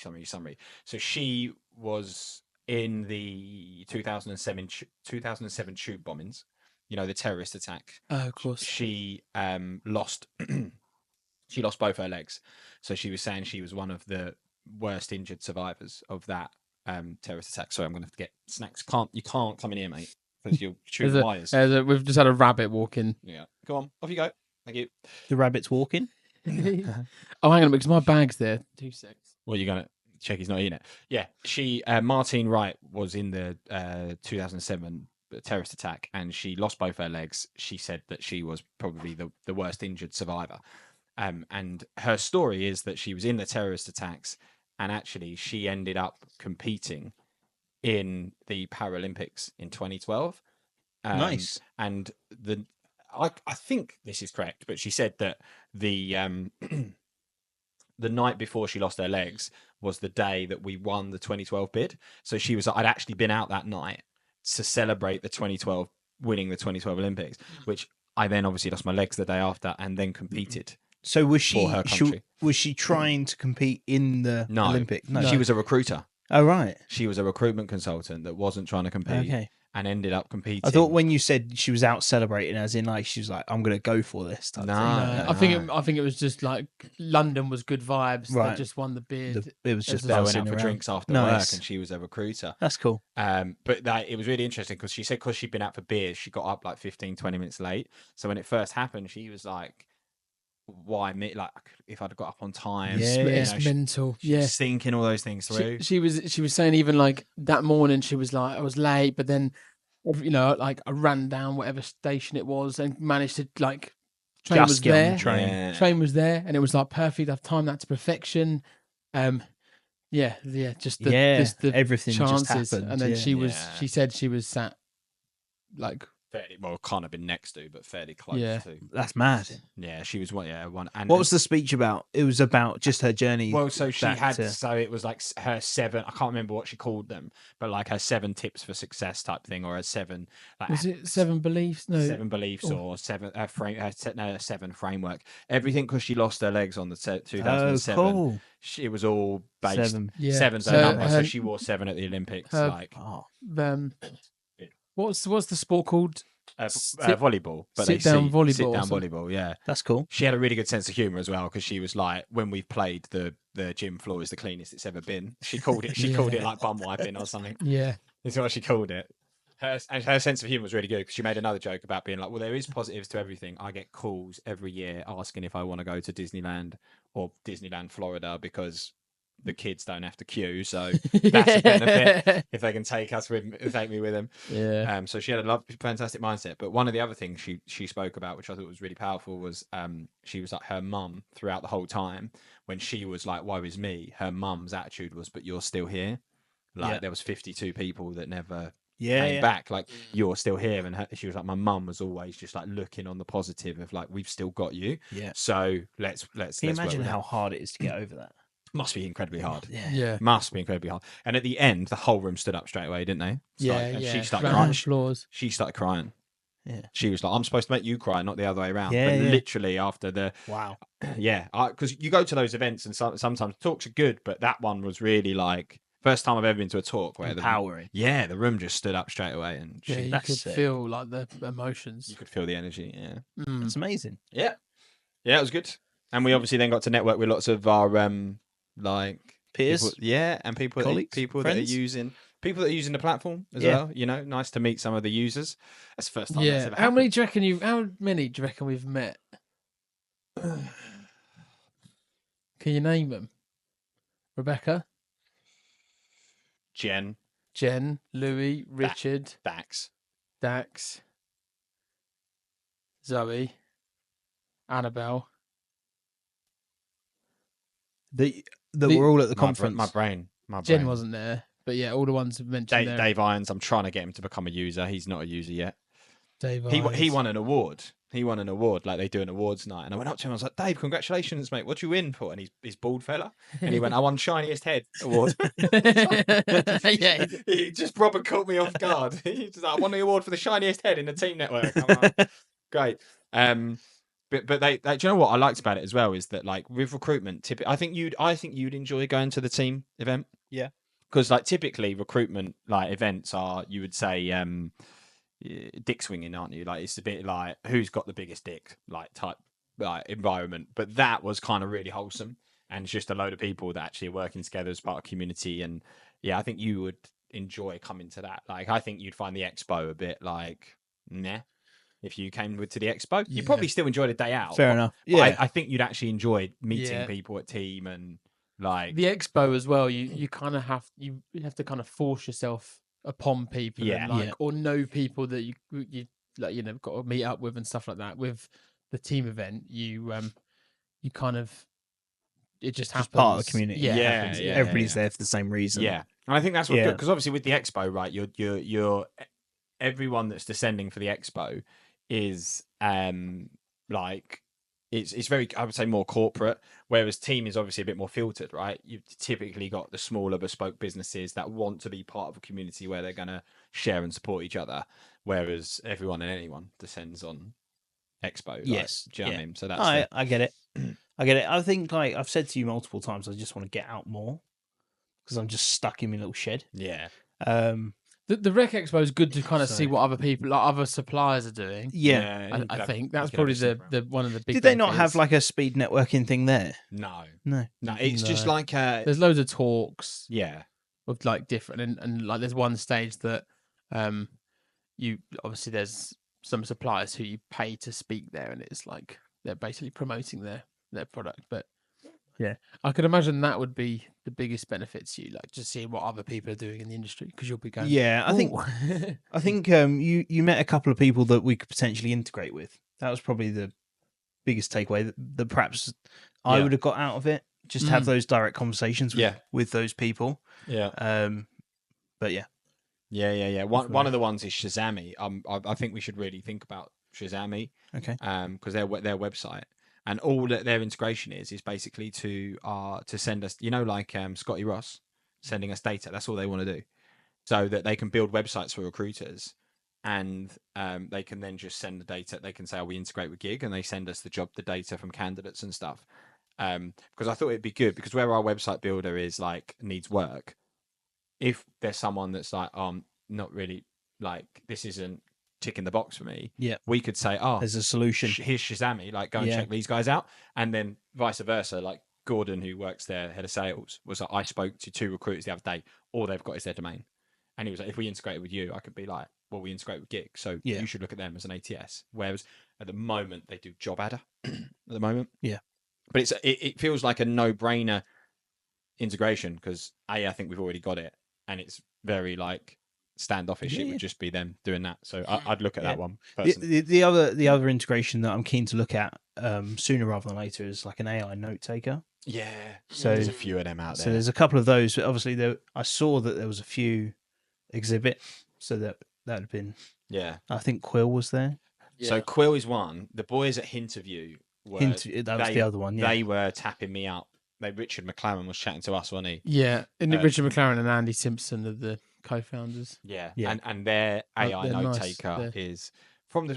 So she was in the 2007 tube bombings. You know, the terrorist attack. Oh, of course. She lost she lost both her legs. So she was saying she was one of the worst injured survivors of that terrorist attack. Sorry, I'm gonna have to get snacks. You can't come in here, mate, because you'll shoot There's a- wires. We've just had a rabbit walk in. Yeah. Go on, off you go. Thank you. The rabbit's walking. Oh, hang on, because my bag's there. 2 seconds. Well, you're gonna check he's not in it. Yeah. She Martine Wright was in the 2007 terrorist attack, and she lost both her legs. She said that she was probably the worst injured survivor. And her story is that she was in the terrorist attacks, and actually she ended up competing in the Paralympics in 2012. Nice. And I think this is correct, but she said that the the night before she lost her legs was the day that we won the 2012 bid. So she was, I'd actually been out that night to celebrate the 2012 winning the 2012 Olympics, which I then obviously lost my legs the day after and then competed. So was For her country. was she trying to compete in the No. Olympic? No. She was a recruiter. Oh right. She was a recruitment consultant that wasn't trying to compete Okay. and ended up competing. I thought when you said she was out celebrating, as in like she was like, "I'm going to go for this." Type No. thing. No. I think it was just like London was good vibes. They Right. just won the bid. It was just They they went bouncing out for around. drinks after Nice. work, and she was a recruiter. That's cool. But it was really interesting because she said because she'd been out for beers, she got up like 15, 20 minutes late. So when it first happened, she was like, why me? Like, if I'd got up on time, Yeah, It's she- mental. she Yeah. was thinking all those things through. She was saying even like that morning she was like I was late, but then like I ran down whatever station it was and managed to like train Just was get on the there. train. Yeah. Train was there and it was like perfect. I've timed that to perfection. Just the everything chances. just happened. And then yeah. Yeah. she said she was sat like Fairly, well, can't have been next to, but fairly close Yeah. to. That's mad. Yeah, she was one. Yeah, one. And What was the speech about? It was about just her journey. Well, so she back had, to- so it was like her 7, I can't remember what she called them, but like her 7 tips for success type thing, or her 7, like was it 7 beliefs? No. 7 beliefs Oh. or 7 7 framework. Everything because she lost her legs on the 2007. Oh, cool. It was all based. 7. Yeah. 7's her So number, so her- she wore 7 at the Olympics. her- like Oh, What's the sport called? volleyball, but sit they down sit volleyball or down something. volleyball. Yeah. that's cool. She had a really good sense of humor as well because she was like, when we've played, the gym floor is the cleanest it's ever been. She called it. She called it like bum wiping or something. Yeah. Is what she called it. Her sense of humor was really good because she made another joke about being like, well, there is positives to everything. I get calls every year asking if I want to go to Disneyland or Disneyland Florida because the kids don't have to queue. So that's a benefit if they can take me with them. Yeah. So she had a fantastic mindset. But one of the other things she spoke about, which I thought was really powerful, was she was like her mum throughout the whole time when she was like, "Woe is me." Her mum's attitude was, "But you're still here." Like Yeah. there was 52 people that never Yeah, came yeah. back. Like you're still here, and she was like, "My mum was always just like looking on the positive of like we've still got you." Yeah. So let's Can you work imagine with how that. hard it is to get over that? Must be incredibly hard. Yeah. Yeah. Must be incredibly hard. And at the end, the whole room stood up straight away, didn't they? Yeah. And Yeah. she started Round crying. applause. She started crying. Yeah. She was like, I'm supposed to make you cry, not the other way around. Yeah, but yeah. literally after the Wow. yeah, because you go to those events and sometimes talks are good, but that one was really like first time I've ever been to a talk where Empowering. the room just stood up straight away and Yeah, you that's could sick. feel like the emotions. you could feel the energy. Yeah, That's amazing. yeah, it was good. And we obviously then got to network with lots of our like Peers? people, yeah, and people Colleagues? people Friends? that are using the platform as Yeah. well. You know, nice to meet some of the users. That's the first time that's Yeah. ever How many happened. do you reckon How many do you reckon we've met? Can you name them? Rebecca, Jen, Jen, Louis, Richard, Dax, Dax, Zoe, Annabelle. That The- were all at the my conference. brain. Jen wasn't there, but yeah, all the ones mentioned there. Dave Irons. I'm trying to get him to become a user. He's not a user yet. Dave He Irons. won an award. He won an award, like they do an awards night. And I went up to him. I was like, Dave, congratulations, mate. What you win for? And he's bald fella. And he went, I won Shiniest Head award. Yeah. He just proper caught me off guard. He's just like, I won the award for the shiniest head in the team network. I'm like, great. But they do you know what I liked about it as well is that like with recruitment, I think you'd enjoy going to the team event. Yeah. Because like typically recruitment like events are, you would say dick swinging, aren't you? Like it's a bit like who's got the biggest dick like type like environment. But that was kind of really wholesome and it's just a load of people that actually are working together as part of a community. And yeah, I think you would enjoy coming to that. Like I think you'd find the expo a bit like meh. If you came to the expo, you Yeah. probably still enjoyed a day out. Fair enough. But Yeah. I think you'd actually enjoy meeting Yeah. people at team and like The expo as well. You kind of have to kind of force yourself upon people, Yeah. and like Yeah. or know people that you like got to meet up with and stuff like that. With the team event, you kind of it just happens. Part of the community. Yeah, it Yeah, happens, yeah. Everybody's there for the same reason. yeah. And I think that's what Yeah. because obviously with the expo, right? You're everyone that's descending for the expo is like it's very, I would say, more corporate, whereas team is obviously a bit more filtered, right? You've typically got the smaller bespoke businesses that want to be part of a community where they're going to share and support each other, whereas everyone and anyone descends on expo. Like, Yes. do you know what I Yeah. mean? So that's I get it. I get it. I think, like I've said to you multiple times, I just want to get out more because I'm just stuck in my little shed. yeah. The Rec Expo is good to kind of So- see what other people, like other suppliers, are doing. Yeah. I think that's you could probably have a the one of the big. Did they not have benefits. like a speed networking thing there? No, No. it's just No. like There's loads of talks yeah. with like different and like there's one stage that you obviously there's some suppliers who you pay to speak there, and it's like they're basically promoting their product. But yeah, I could imagine that would be the biggest benefit to you, like just seeing what other people are doing in the industry, because you'll be going. Yeah, I think "Ooh." I think you met a couple of people that we could potentially integrate with. That was probably the biggest takeaway that perhaps I Yeah. would have got out of it. Just have those direct conversations with those people. Yeah. But yeah. Yeah. One of the ones is Shazami. I think we should really think about Shazami. Okay. Because their website and all that their integration is basically to send us, like Scotty Ross sending us data. That's all they want to do, so that they can build websites for recruiters, and they can then just send the data. They can say, "Oh, we integrate with Giig," and they send us the data from candidates and stuff. Because I thought it'd be good, because where our website builder is like needs work, if there's someone that's like, not really, like, this isn't ticking the box for me, Yeah. we could say, There's a solution. here's Shazami, like, go and check these guys out. And then vice versa, like Gordon, who works there, head of sales, was like, I spoke to 2 recruiters the other day, all they've got is their domain. And he was like, if we integrate with you, I could be like, well, we integrate with Giig, so you should look at them as an ATS. Whereas at the moment they do job adder at the moment. Yeah. But it feels like a no-brainer integration, because I think we've already got it, and it's very like standoffish. It would just be them doing that. So I'd look at that one personally. The other integration that I'm keen to look at sooner rather than later is like an AI note taker. Yeah. So there's a few of them out So there. there's a couple of those, but obviously I saw that there was a few exhibit, so that had been. Yeah. I think Quill was there. So Quill is one. The boys at Hinterview were That was the other one. Yeah. They were tapping me up. Richard McLaren was chatting to us, wasn't he? Yeah, and Richard McLaren and Andy Simpson are the co-founders. Yeah. Yeah. And their AI they're note nice. taker is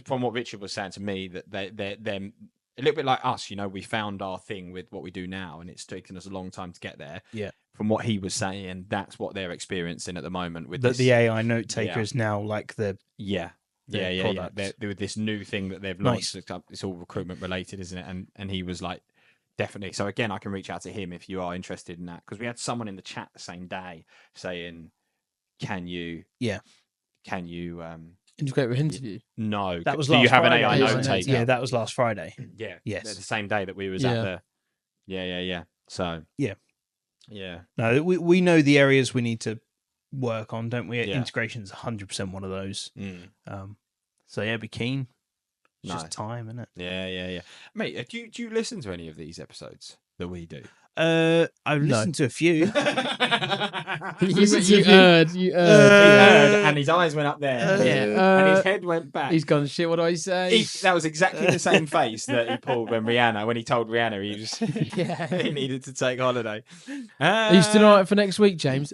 from what Richard was saying to me, that they're a little bit like us. We found our thing with what we do now, and it's taken us a long time to get there. Yeah. From what he was saying, that's what they're experiencing at the moment with That this. the AI note taker Yeah. is now like the Yeah. the product. They're with this new thing that they've Nice. launched. It's all recruitment related, isn't it? And he was like, definitely. So again, I can reach out to him if you are interested in that, because we had someone in the chat the same day saying, "Can you? Yeah. Can you? Integrate with interview. No. that was Do last you have Friday. an AI Yeah, note taker? Yeah, that was last Friday. Yeah. Yes. The same day that we was Yeah. at the. Yeah. So. Yeah. Yeah. No, we know the areas we need to work on, don't we? Yeah. Integration's 100% one of those. Mm. So yeah, be keen. It's Nice. just time, isn't it? Yeah. Mate, do you listen to any of these episodes that we do? I've listened to a few. You heard. He heard, and his eyes went up there, Yeah. and his head went back. He's gone, shit, what do I say? That was exactly the same face that he pulled when he told Rihanna he was Yeah. he needed to take holiday. Are you still all right for next week, James?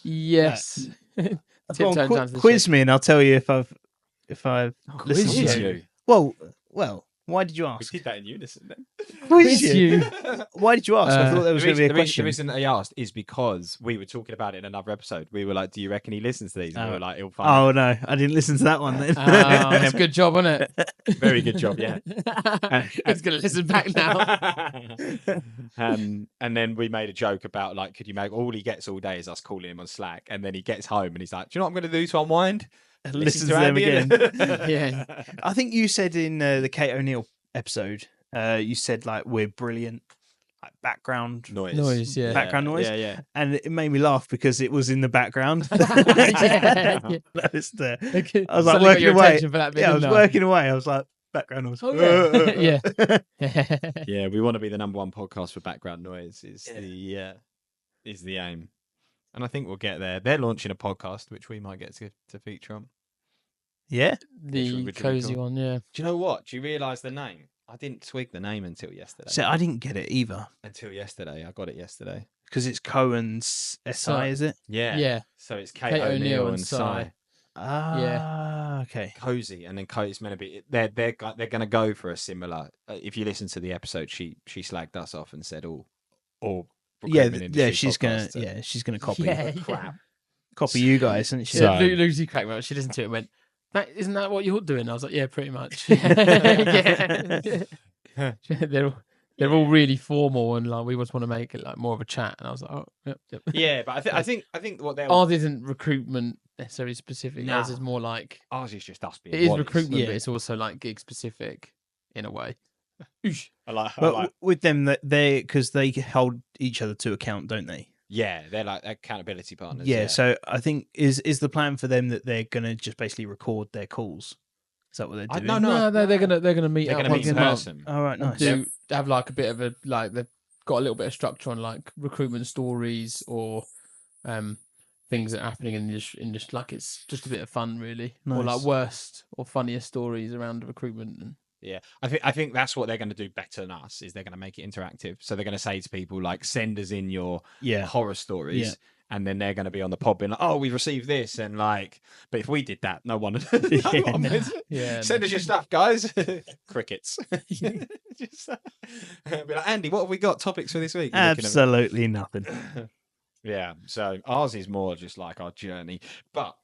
Yes. Go on, Tiptoe down to the quiz ship. me, and I'll tell you if I've listened Quiz to you. Well, why did you We ask? did that in unison then. Quiz you. Why did you ask? I thought there was The going to be a the question. reason that he asked is because we were talking about it in another episode. We were like, "Do you reckon he listens to these?" And we were like, "He'll find." Oh no, I didn't listen to that one then. Oh, that's a good job, isn't it? Very good job, yeah. He's going to listen back now. And then we made a joke about like, could you make all he gets all day is us calling him on Slack, and then he gets home and he's like, "Do you know what I'm going to do to unwind? Listen to them Andy again. Yeah. I think you said in the Kate O'Neill episode, you said like we're brilliant, like background Noise, yeah. background noise. Yeah. And it made me laugh because it was in the background. Yeah. That was there. Okay. I was like Suddenly got working your away. attention for that bit, Yeah, I was didn't working away. I was like background noise. Oh, yeah. Yeah. Yeah, we want to be the number one podcast for background noise. Is the aim, and I think we'll get there. They're launching a podcast which we might get to feature on. Yeah. The Which would be cozy cool. one, yeah. Do you know what? Do you realise the name? I didn't twig the name until yesterday. So I didn't get it either I got it yesterday. because it's Cohen's SI, is it? Yeah. Yeah. So it's Kate O'Neill and Cy. Ah, okay. Cozy, and then Cozy's meant to be. They're going to go for a similar. If you listen to the episode, she slagged us off and said all. Yeah, recruitment industry she's gonna copy Yeah. crap. copy you guys, isn't she? So- Lucy cracked me up. She listened to it and went, isn't that what you're doing? I was like, yeah, pretty much. Yeah. They're all really formal and like we just want to make it like more of a chat. And I was like, oh, yep. Yeah, but I think what they're Ours isn't recruitment necessarily specific. Nah. Ours is more like ours is just us being. it is wallets. recruitment, Yeah. but it's also like gig specific in a way. I like. But with them, that because they hold each other to account, don't they? Yeah, they're like accountability partners. Yeah. So I think is the plan for them that they're gonna just basically record their calls? Is that what they're doing? No, they're gonna meet they're up going to meet once in a month person. All right, and nice. have like a bit of a like they've got a little bit of structure on like recruitment stories or things that are happening in this like it's just a bit of fun really, or like Nice. worst or funniest stories around recruitment. And Yeah, I think that's what they're going to do better than us. Is they're going to make it interactive. So they're going to say to people like, send us in your Yeah. horror stories. Yeah. And then they're going to be on the pod being like, oh, we've received this. And like, but if we did that, no one would. yeah, Send us your stuff, guys. Crickets. Just, be like, Andy, what have we got? Topics for this week? You're looking at me. Absolutely nothing. Yeah. So ours is more just like our journey. But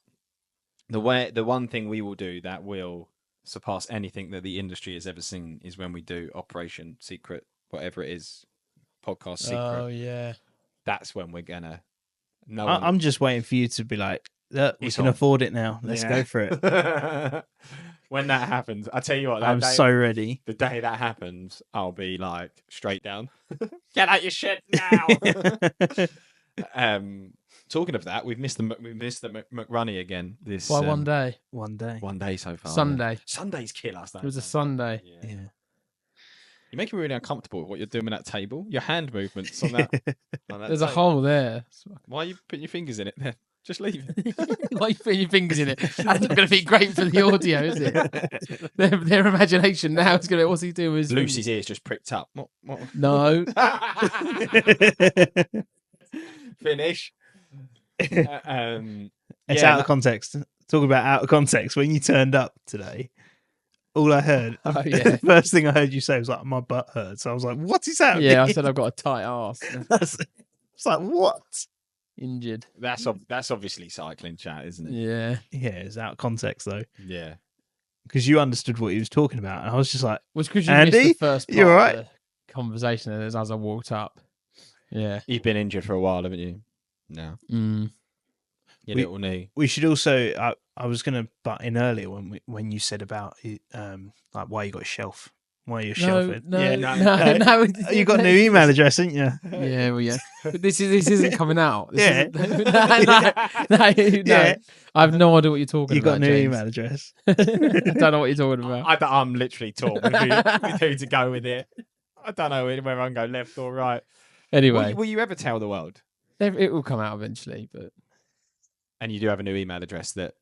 the one thing we will do that will surpass anything that the industry has ever seen is when we do Operation Secret, whatever it is, podcast secret. oh yeah, That's when we're gonna. No, I'm just waiting for you to be like, "Look, we It's can on." afford it now. Let's go for it. When that happens, I tell you what, I'm so ready. the day that happens, I'll be like straight down. Get out your shit now. Talking of that, we missed the McRunny again. This by one day, One day. one day so far. Sunday. Sundays kill us. It was a Sunday. Yeah. Yeah. You're making me really uncomfortable with what you're doing at that table. Your hand movements on that. on that There's a table. hole there. Why are you putting your fingers in it then? Just leave it. Why are you putting your fingers in it? That's not going to be great for the audio, is it? Their imagination now is going to. What's he doing? With his Lucy's ears just pricked up. What? No. Finish. It's yeah, out of context. talking about out of context, when you turned up today, all I heard, Oh, yeah. the first thing I heard you say was like, my butt hurts. So I was like, what is happening? Yeah, I said I've got a tight ass. It's like, what? Injured. That's obviously cycling chat, isn't it? Yeah. Yeah, it's out of context though, Yeah. because you understood what he was talking about, and I was just like, Was because you Andy, missed the first part you all right? of the conversation as I walked up. Yeah. You've been injured for a while, haven't you? No. Mm. Your We- little knee. we should also. I was going to butt in earlier when you said about like why you got a shelf, why you're shelving. No, yeah, no. You got a new email address, didn't you? Yeah, well, yeah. But this isn't coming out. This Yeah. isn't- no. Yeah. I have no idea what you're talking You about. got a new James. email address. I don't know what you're talking about. I'm literally torn with who to go with it. I don't know whether I'm going left or right. Anyway, Will you ever tell the world? it will come out eventually, but And you do have a new email address that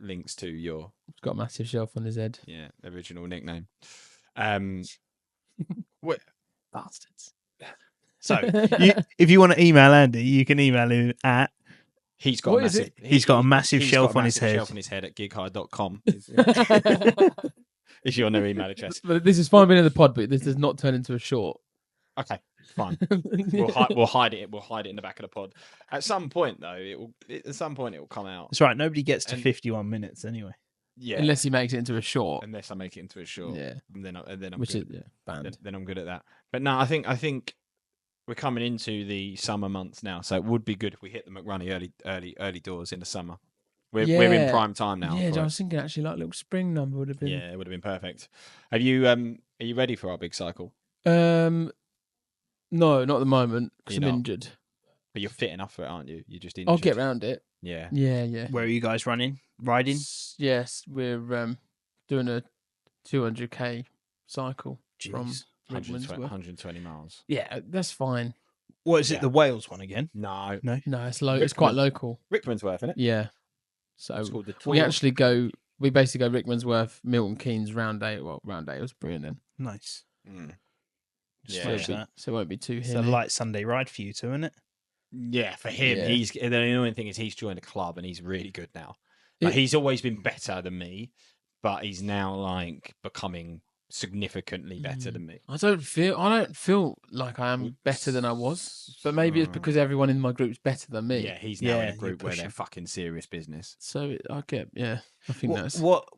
links to your it's got a massive shelf on his head. original nickname. Bastards. So if you want to email Andy, you can email him at. He's got What a is massive. He's got a massive he's shelf got a on his massive head. Shelf on his head at gighigh.com. Is your new email address? But this is fine being in the pod, but this does not turn into a short. Okay, fine. We'll hide it. We'll hide it in the back of the pod. At some point, though, it will come out. That's right. Nobody gets to And- 51 minutes anyway. Yeah, Unless he makes it into a short. unless I make it into a short. Yeah. and then I'm Which is good. banned. Then I'm good at that. But no, I think we're coming into the summer months now, so it would be good if we hit the McRunny early doors in the summer. We're in Yeah. prime time now. Yeah, for I it. was thinking actually like a little spring number would have been. Yeah, it would have been perfect. Have you are you ready for our big cycle? No, not at the moment because You're I'm not? injured. But you're fit enough for it, aren't you? You're just injured. I'll get round it. Yeah. Yeah. Where are you guys riding? Yes, we're doing a 200k cycle from Jeez. 120, Rickmansworth. 120 miles. Yeah, that's fine. What is it? Yeah. The Wales one again? No. No, it's It's quite local. Rickmansworth, isn't it? Yeah. So It's called the we Tour. actually go. We basically go Rickmansworth, Milton Keynes, Roundhay. Well, Roundhay was brilliant then. Nice. Mm. Just Yeah. finish that. So it won't be too It's a hilly. light Sunday ride for you two, isn't it? Yeah, for him, Yeah. the annoying thing is he's joined a club and he's really good now. Like, It- he's always been better than me, but he's now like becoming significantly better than me. I don't feel like I am better than I was, but maybe it's because everyone in my group's better than me. Yeah, he's now Yeah, in a you're group where they're pushing. fucking serious business. So I get. Yeah, I think that's. What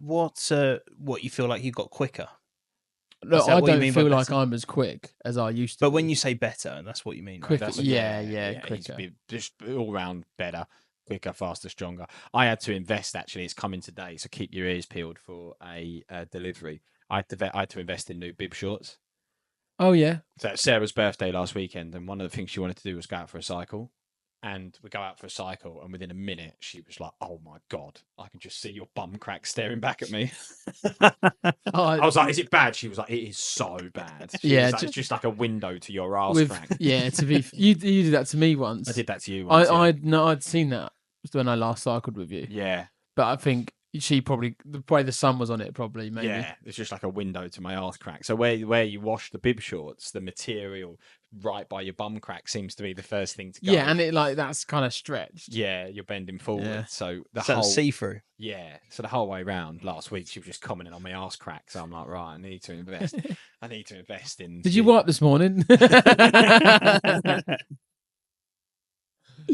you feel like you got quicker? No, is that I what you don't mean by feel like better? I'm as quick as I used to. But be. when you say better, that's what you mean. Right? Quicker, That's yeah, he's quicker. just all round better, quicker, faster, stronger. I had to invest actually. It's coming today, so keep your ears peeled for a delivery. I had to invest in new bib shorts. Oh yeah, So it was Sarah's birthday last weekend, and one of the things she wanted to do was go out for a cycle. And we go out for a cycle, and within a minute, she was like, "Oh my god, I can just see your bum crack staring back at me." I was like, "Is it bad?" She was like, "It is so bad." She Yeah, was like, it's just like a window to your ass with crack. yeah. To be, you did that to me once. I did that to you once. yeah. I'd seen that when I last cycled with you, Yeah, but I think she probably the sun was on it. Probably maybe. yeah. It's just like a window to my ass crack. So where you wash the bib shorts, the material right by your bum crack seems to be the first thing to go. Yeah, and it like that's kind of stretched. yeah, you're bending forward. Yeah. So the So whole see through. Yeah, so the whole way round last week she was just commenting on my ass crack. So I'm like, right, I need to invest. I need to invest in. Did you wipe this morning?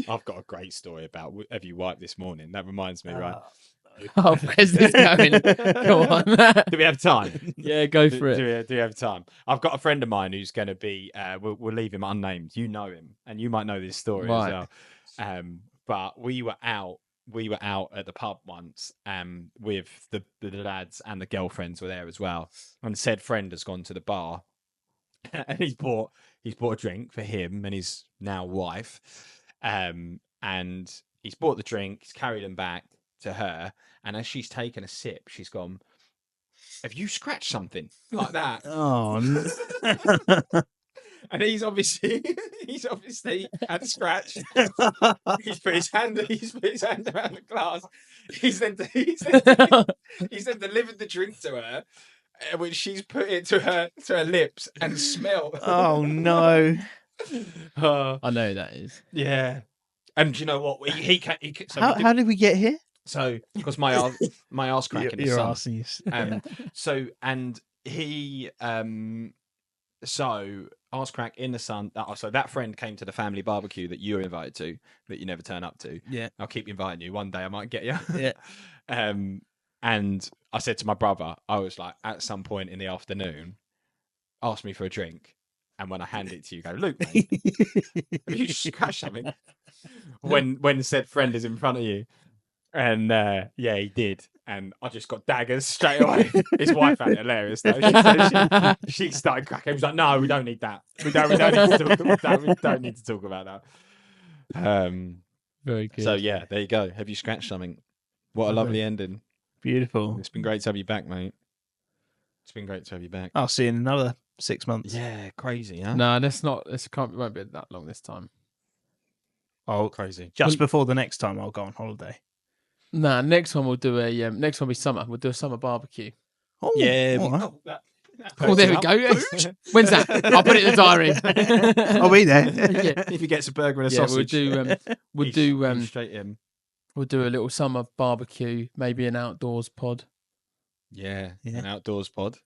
I've got a great story about have you wiped this morning? That reminds me, right? Oh, where's this going? Go on. Do we have time? Yeah, go for it. Do we have time? I've got a friend of mine who's going to be. We'll leave him unnamed. You know him, and you might know this story Right. as well. But we were out at the pub once, with the lads, and the girlfriends were there as well. And said friend has gone to the bar, and he's bought a drink for him and his now wife, and he's bought the drink. He's carried them back to her, and as she's taken a sip, she's gone, "Have you scratched something?" Like that. Oh, no. And he's obviously had a scratch. He's put his hand around the glass. He's then delivered the drink to her, which she's put it to her lips and smelled. Oh no. Uh, I know who that is. yeah. And do you know what? So How did we get here? So, because my arse crack in the Your sun. arse is- So, and he, so arse crack in the sun. So that friend came to the family barbecue that you were invited to, that you never turn up to. Yeah. I'll keep inviting you. One day I might get you. Yeah. And I said to my brother, I was like, at some point in the afternoon, ask me for a drink. And when I hand it to you, go, Luke, mate, have you scratched something? When said friend is in front of you. And yeah, he did. And I just got daggers straight away. His wife found it hilarious though. She started cracking. He was like, "No, we don't need that. We don't need to talk about that." Very good. So yeah, there you go. Have you scratched something? What a lovely ending. Beautiful. It's been great to have you back, mate. It's been great to have you back. I'll see you in another 6 months. Yeah, crazy, huh? No, that's not. This won't be that long this time. Oh, Crazy. just before the next time I'll go on holiday. Nah, next one we'll do a. Next one will be summer. We'll do a summer barbecue. Oh, Yeah. all right. Oh, there we go. When's that? I'll put it in the diary. I'll be there. Yeah, If he gets a burger and a yeah. sausage, We'll do straight in. we'll do a little summer barbecue, maybe an outdoors pod. Yeah, Yeah. an outdoors pod.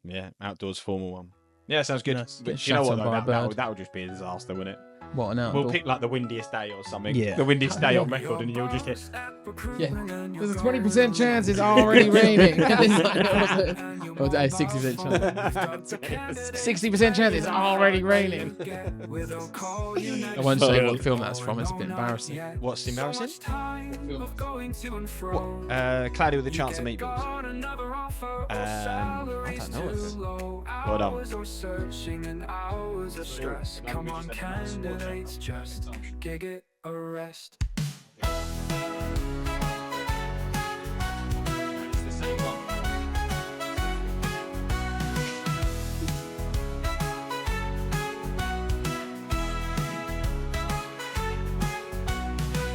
Yeah, outdoors formal one. Yeah, sounds good. Nice. But Get you know shot what? on Though, by a bird. that would just be a disaster, wouldn't it? What an outdoor. We'll pick like the windiest day or something. Yeah. The windiest day on record, and you'll just hit. Yeah, there's a 20% chance it's already raining. Or 60% chance. 60% chance it's already raining. I won't say what film that's from. It's a bit embarrassing. What's embarrassing? Cloudy with a Chance of Meatballs. I don't know. Well done. Come on, candidates, just gig it a rest. It's the same one.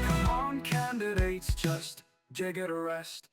Come on, candidates, just jig it a rest.